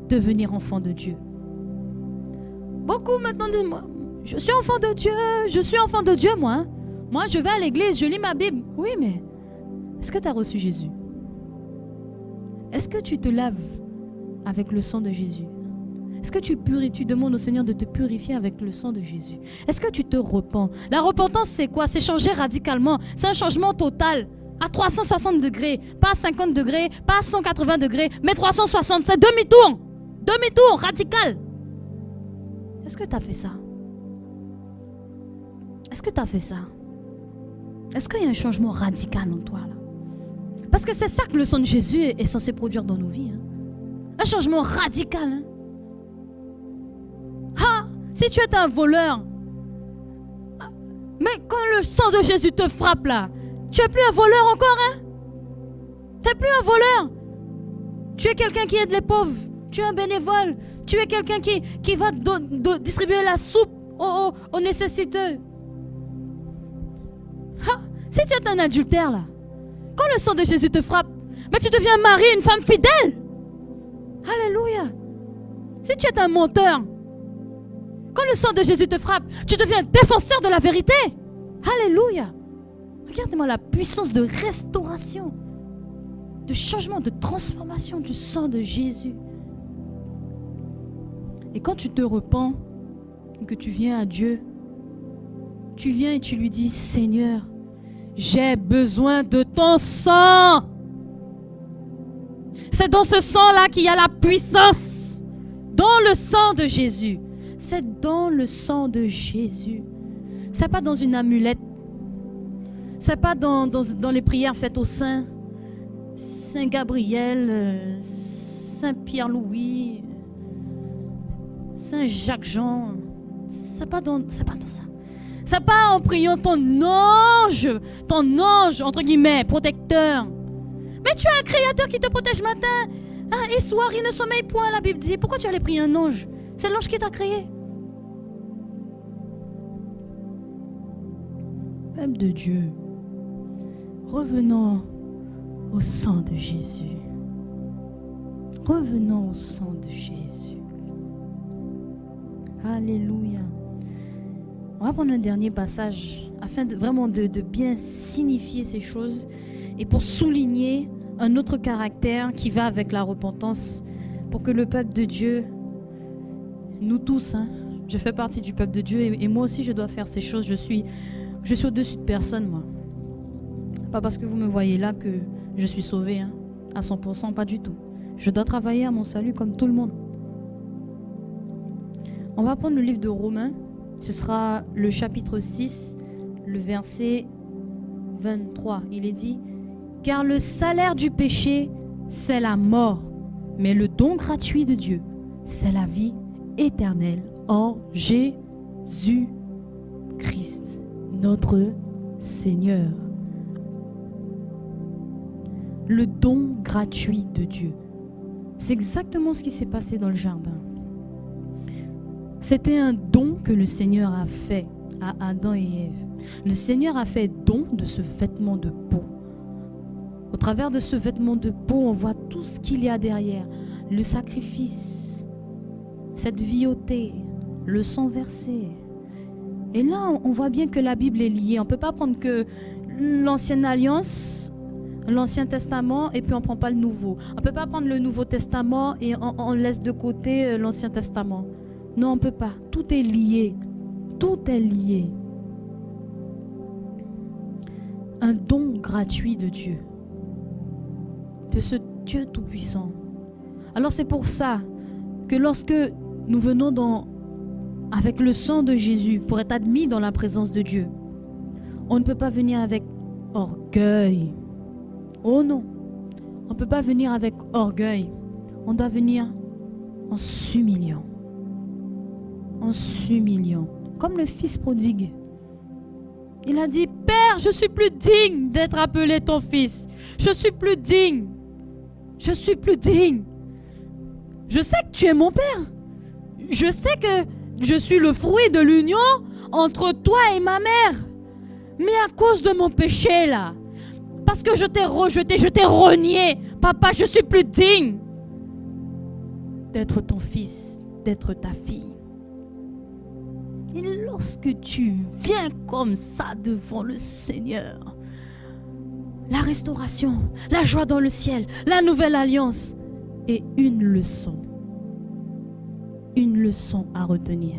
devenir enfants de Dieu. Beaucoup maintenant disent, moi, je suis enfant de Dieu, moi. Hein. Moi, je vais à l'église, je lis ma Bible. Oui, mais est-ce que tu as reçu Jésus? Est-ce que tu te laves avec le sang de Jésus? Est-ce que tu demandes au Seigneur de te purifier avec le sang de Jésus? Est-ce que tu te repens? La repentance, c'est quoi? C'est changer radicalement. C'est un changement total. À 360 degrés. Pas à 50 degrés, pas à 180 degrés, mais 360. C'est demi-tour. Demi-tour, radical. Est-ce que tu as fait ça? Est-ce que tu as fait ça? Est-ce qu'il y a un changement radical en toi là? Parce que c'est ça que le sang de Jésus est censé produire dans nos vies. Hein. Un changement radical. Hein. Ah, si tu es un voleur, mais quand le sang de Jésus te frappe là, tu n'es plus un voleur encore, hein? Tu n'es plus un voleur. Tu es quelqu'un qui aide les pauvres. Tu es un bénévole. Tu es quelqu'un qui va distribuer la soupe aux nécessiteux. Ah, si tu es un adultère là, quand le sang de Jésus te frappe, mais tu deviens un mari, une femme fidèle. Alléluia. Si tu es un menteur, quand le sang de Jésus te frappe, tu deviens un défenseur de la vérité. Alléluia. Regarde-moi la puissance de restauration, de changement, de transformation du sang de Jésus. Et quand tu te repens, que tu viens à Dieu, tu viens et tu lui dis, Seigneur, j'ai besoin de ton sang. C'est dans ce sang-là qu'il y a la puissance. Dans le sang de Jésus. C'est dans le sang de Jésus. C'est pas dans une amulette. C'est pas dans les prières faites au Saint. Saint Gabriel, Saint Pierre-Louis, Saint Jacques-Jean. C'est pas dans ça. C'est pas en priant ton ange, entre guillemets, protecteur. Mais tu as un créateur qui te protège matin et soir, il ne sommeille point, la Bible dit. Pourquoi tu allais prier un ange? C'est l'ange qui t'a créé. Peuple de Dieu, revenons au sang de Jésus. Revenons au sang de Jésus. Alléluia. On va prendre un dernier passage afin de vraiment de bien signifier ces choses et pour souligner un autre caractère qui va avec la repentance pour que le peuple de Dieu, nous tous, hein, je fais partie du peuple de Dieu et moi aussi je dois faire ces choses. Je suis au-dessus de personne, moi. Pas parce que vous me voyez là que je suis sauvé, hein, à 100%, pas du tout. Je dois travailler à mon salut comme tout le monde. On va prendre le livre de Romains. Ce sera le chapitre 6, le verset 23. Il est dit, « Car le salaire du péché, c'est la mort, mais le don gratuit de Dieu, c'est la vie éternelle en Jésus-Christ, notre Seigneur. » Le don gratuit de Dieu. C'est exactement ce qui s'est passé dans le jardin. C'était un don que le Seigneur a fait à Adam et Ève. Le Seigneur a fait don de ce vêtement de peau. Au travers de ce vêtement de peau, on voit tout ce qu'il y a derrière. Le sacrifice, cette vie ôtée, le sang versé. Et là, on voit bien que la Bible est liée. On ne peut pas prendre que l'ancienne alliance, l'Ancien Testament, et puis on ne prend pas le Nouveau. On ne peut pas prendre le Nouveau Testament et on laisse de côté l'Ancien Testament. Non, on ne peut pas. Tout est lié. Tout est lié. Un don gratuit de Dieu. De ce Dieu Tout-Puissant. Alors c'est pour ça que lorsque nous venons avec le sang de Jésus pour être admis dans la présence de Dieu, on ne peut pas venir avec orgueil. Oh non, on ne peut pas venir avec orgueil. On doit venir en s'humiliant. En s'humiliant. Comme le fils prodigue. Il a dit, Père, je suis plus digne d'être appelé ton fils. Je suis plus digne. Je suis plus digne. Je sais que tu es mon Père. Je sais que je suis le fruit de l'union entre toi et ma mère. Mais à cause de mon péché là, parce que je t'ai rejeté, je t'ai renié, papa, je suis plus digne d'être ton fils, d'être ta fille. Et lorsque tu viens comme ça devant le Seigneur, la restauration, la joie dans le ciel, la nouvelle alliance et une leçon à retenir.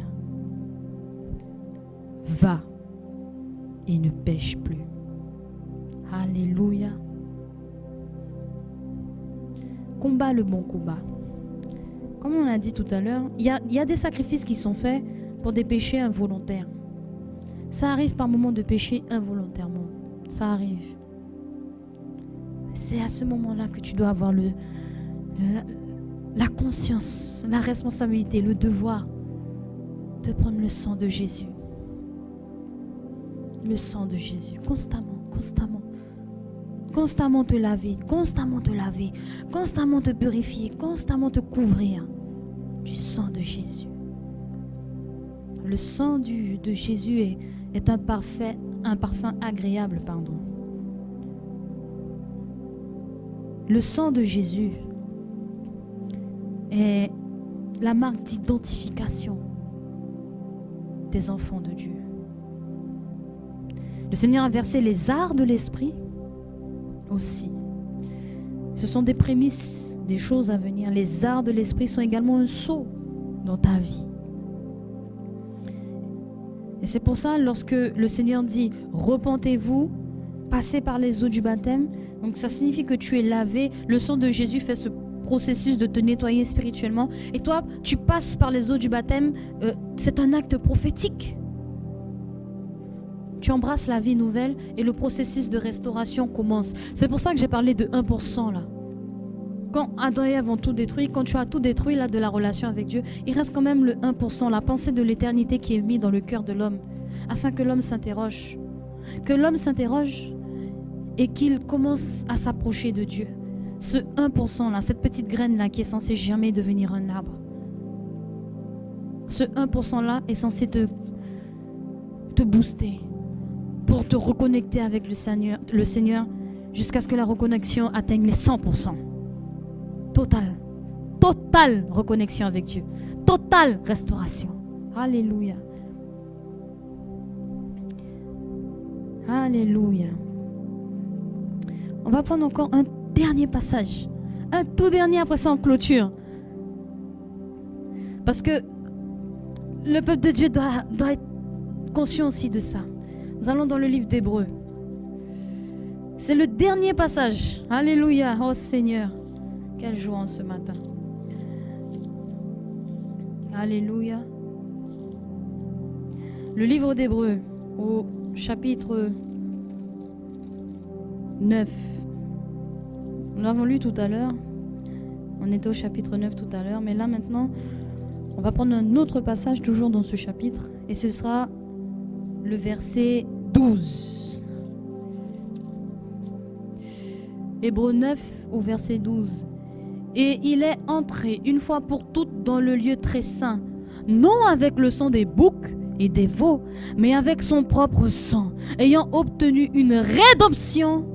Va et ne pêche plus. Alléluia. Combat le bon combat. Comme on a dit tout à l'heure, il y a des sacrifices qui sont faits pour des péchés involontaires. Ça arrive par moments de pécher involontairement. Ça arrive. C'est à ce moment-là que tu dois avoir la conscience, la responsabilité, le devoir de prendre le sang de Jésus. Le sang de Jésus, constamment, constamment. Constamment te laver, constamment te purifier, constamment te couvrir du sang de Jésus. Le sang de Jésus est un parfum agréable, pardon. Le sang de Jésus est la marque d'identification des enfants de Dieu. Le Seigneur a versé les arts de l'esprit aussi. Ce sont des prémices, des choses à venir. Les arts de l'esprit sont également un sceau dans ta vie. Et c'est pour ça, lorsque le Seigneur dit « Repentez-vous, passez par les eaux du baptême », donc ça signifie que tu es lavé. Le sang de Jésus fait ce processus de te nettoyer spirituellement. Et toi, tu passes par les eaux du baptême. C'est un acte prophétique. Tu embrasses la vie nouvelle et le processus de restauration commence. C'est pour ça que j'ai parlé de 1% là. Quand Adam et Ève ont tout détruit, quand tu as tout détruit là de la relation avec Dieu, il reste quand même le 1%, la pensée de l'éternité qui est mise dans le cœur de l'homme, afin que l'homme s'interroge. Que l'homme s'interroge et qu'il commence à s'approcher de Dieu. Ce 1% là, cette petite graine là qui est censée jamais devenir un arbre. Ce 1% là est censé te booster pour te reconnecter avec le Seigneur jusqu'à ce que la reconnexion atteigne les 100%. Totale reconnexion avec Dieu. Totale restauration. Alléluia. Alléluia. On va prendre encore un dernier passage. Un tout dernier, après ça en clôture. Parce que le peuple de Dieu doit être conscient aussi de ça. Nous allons dans le livre d'Hébreux. C'est le dernier passage. Alléluia. Oh Seigneur. Quelle joie en ce matin. Alléluia. Le livre d'Hébreux, au chapitre 9. Nous l'avons lu tout à l'heure. On était au chapitre 9 tout à l'heure. Mais là maintenant, on va prendre un autre passage toujours dans ce chapitre. Et ce sera le verset 12. Hébreux 9 au verset 12. Et il est entré une fois pour toutes dans le lieu très saint, non avec le sang des boucs et des veaux, mais avec son propre sang, ayant obtenu une rédemption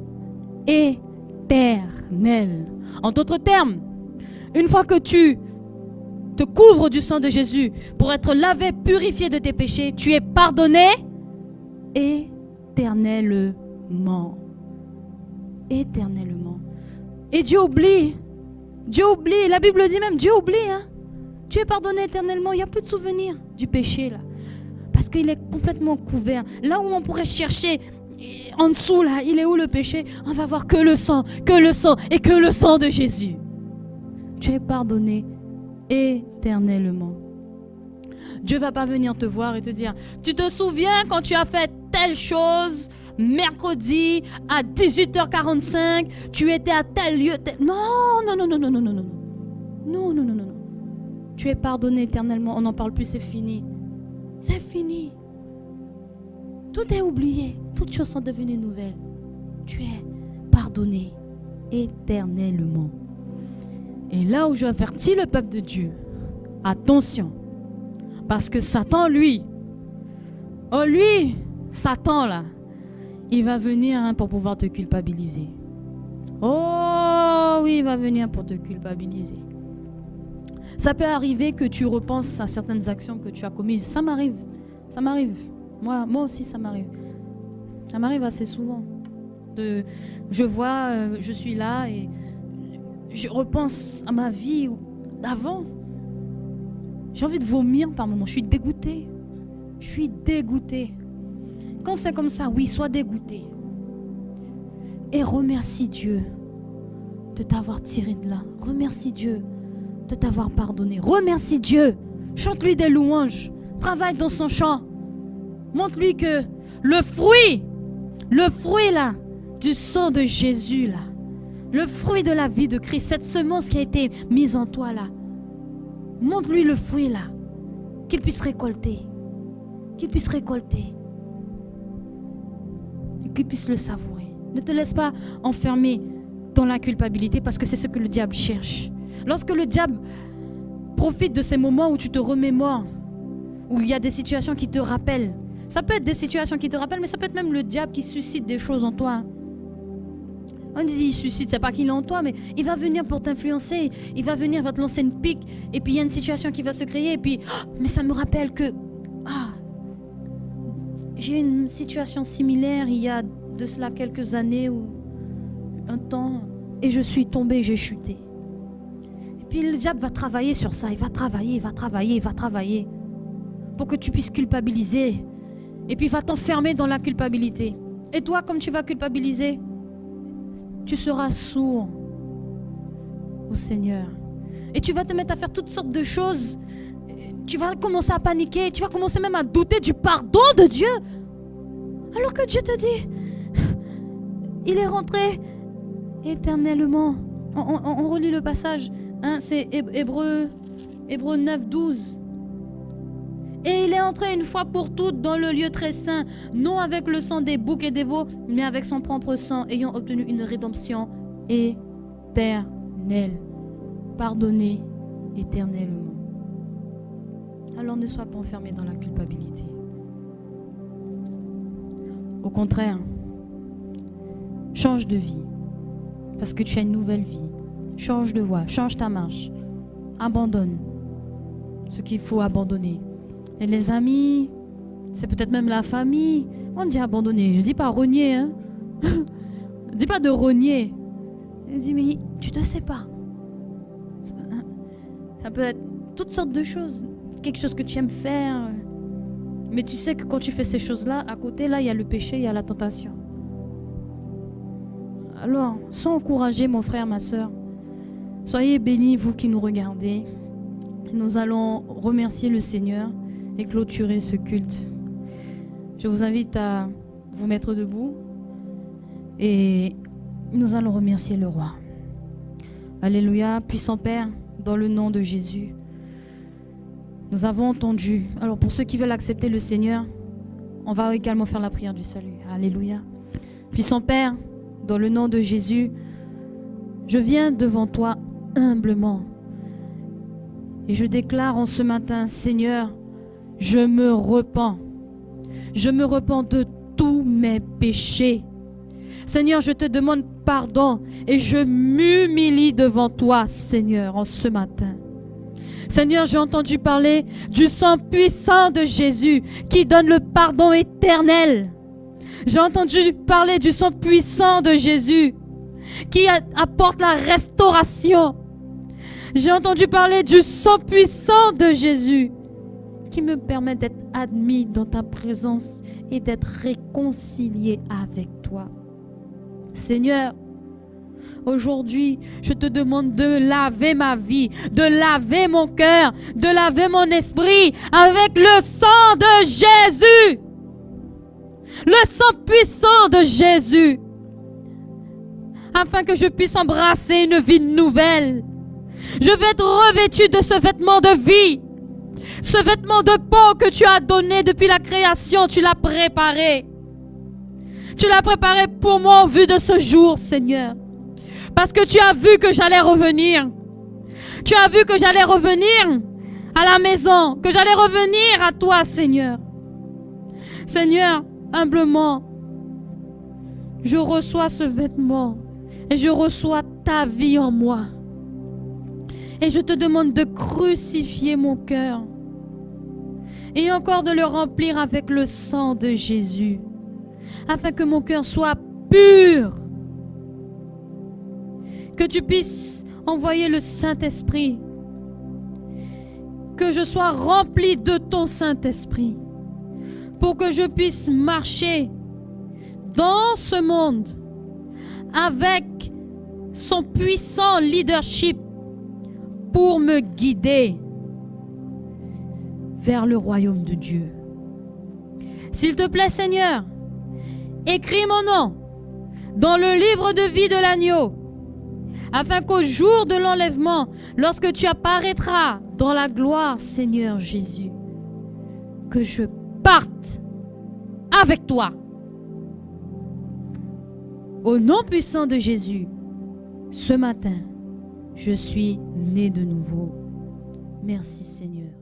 éternelle. En d'autres termes, une fois que tu te couvres du sang de Jésus pour être lavé, purifié de tes péchés, tu es pardonné éternellement. Éternellement. Et Dieu oublie. La Bible dit même, Dieu oublie. Tu es pardonné éternellement, il n'y a plus de souvenir du péché là. Parce qu'il est complètement couvert. Là où on pourrait chercher, en dessous là, il est où le péché? On va voir que le sang et que le sang de Jésus. Tu es pardonné éternellement. Dieu ne va pas venir te voir et te dire, tu te souviens quand tu as fait telle chose, mercredi à 18h45, tu étais à tel lieu. Non. Non. Tu es pardonné éternellement, on n'en parle plus, c'est fini. C'est fini. Tout est oublié, toutes choses sont devenues nouvelles. Tu es pardonné éternellement. Et là où je avertis le peuple de Dieu, attention, parce que Satan, lui, Satan là, il va venir pour pouvoir te culpabiliser. Oh oui, il va venir pour te culpabiliser. Ça peut arriver que tu repenses à certaines actions que tu as commises. Ça m'arrive. Moi aussi, ça m'arrive. Ça m'arrive assez souvent. Je vois, je suis là et je repense à ma vie d'avant. J'ai envie de vomir par moments. Je suis dégoûtée. Quand c'est comme ça, oui, sois dégoûté. Et remercie Dieu de t'avoir tiré de là. Remercie Dieu de t'avoir pardonné. Remercie Dieu. Chante-lui des louanges. Travaille dans son chant. Montre-lui que le fruit là, du sang de Jésus là, le fruit de la vie de Christ, cette semence qui a été mise en toi là, montre-lui le fruit là, qu'il puisse récolter, et qu'il puisse le savourer. Ne te laisse pas enfermer dans la culpabilité parce que c'est ce que le diable cherche. Lorsque le diable profite de ces moments où tu te remémores, où il y a des situations qui te rappellent, ça peut être des situations qui te rappellent, mais ça peut être même le diable qui suscite des choses en toi. On dit il suscite, c'est pas qu'il est en toi, mais il va venir pour t'influencer, il va te lancer une pique, et puis il y a une situation qui va se créer, et puis, mais ça me rappelle que, j'ai une situation similaire il y a de cela quelques années, ou un temps, et je suis tombée, j'ai chuté. Et puis le diable va travailler sur ça, il va travailler, pour que tu puisses culpabiliser. Et puis il va t'enfermer dans la culpabilité. Et toi, comme tu vas culpabiliser, tu seras sourd au Seigneur. Et tu vas te mettre à faire toutes sortes de choses. Tu vas commencer à paniquer. Tu vas commencer même à douter du pardon de Dieu. Alors que Dieu te dit, il est rentré éternellement. On relit le passage. C'est Hébreux 9, 12. Et il est entré une fois pour toutes dans le lieu très saint, non avec le sang des boucs et des veaux, mais avec son propre sang, ayant obtenu une rédemption éternelle. Pardonné éternellement. Alors ne sois pas enfermé dans la culpabilité. Au contraire, change de vie, parce que tu as une nouvelle vie. Change de voie, change ta marche. Abandonne ce qu'il faut abandonner. Et les amis, c'est peut-être même la famille. On dit abandonner. Je ne dis pas renier. Hein? Je ne dis pas de renier. Je dis, mais tu ne sais pas. Ça peut être toutes sortes de choses. Quelque chose que tu aimes faire. Mais tu sais que quand tu fais ces choses-là, à côté, là, il y a le péché, il y a la tentation. Alors, sois encouragé, mon frère, ma soeur. Soyez bénis, vous qui nous regardez. Nous allons remercier le Seigneur et clôturer ce culte. Je vous invite à vous mettre debout et nous allons remercier le Roi. Alléluia, puissant Père, dans le nom de Jésus. Nous avons entendu. Alors pour ceux qui veulent accepter le Seigneur, on va également faire la prière du salut. Alléluia. Puissant Père, dans le nom de Jésus, je viens devant toi humblement. Et je déclare en ce matin, Seigneur, je me repens. Je me repens de tous mes péchés. Seigneur, je te demande pardon et je m'humilie devant toi, Seigneur, en ce matin. Seigneur, j'ai entendu parler du sang puissant de Jésus qui donne le pardon éternel. J'ai entendu parler du sang puissant de Jésus qui apporte la restauration. J'ai entendu parler du sang puissant de Jésus qui me permet d'être admis dans ta présence et d'être réconcilié avec toi. Seigneur, Aujourd'hui, je te demande de laver ma vie, de laver mon cœur, de laver mon esprit avec le sang de Jésus. Le sang puissant de Jésus. Afin que je puisse embrasser une vie nouvelle. Je vais être revêtu de ce vêtement de vie. Ce vêtement de peau que tu as donné depuis la création, tu l'as préparé. Tu l'as préparé pour moi en vue de ce jour, Seigneur. Parce que tu as vu que j'allais revenir. Tu as vu que j'allais revenir à la maison, que j'allais revenir à toi, Seigneur. Seigneur, humblement, je reçois ce vêtement et je reçois ta vie en moi. Et je te demande de crucifier mon cœur et encore de le remplir avec le sang de Jésus, afin que mon cœur soit pur. Que tu puisses envoyer le Saint-Esprit. Que je sois rempli de ton Saint-Esprit. Pour que je puisse marcher dans ce monde avec son puissant leadership pour me guider vers le royaume de Dieu. S'il te plaît, Seigneur, écris mon nom dans le livre de vie de l'agneau, afin qu'au jour de l'enlèvement, lorsque tu apparaîtras dans la gloire, Seigneur Jésus, que je parte avec toi. Au nom puissant de Jésus, ce matin, je suis né de nouveau. Merci, Seigneur.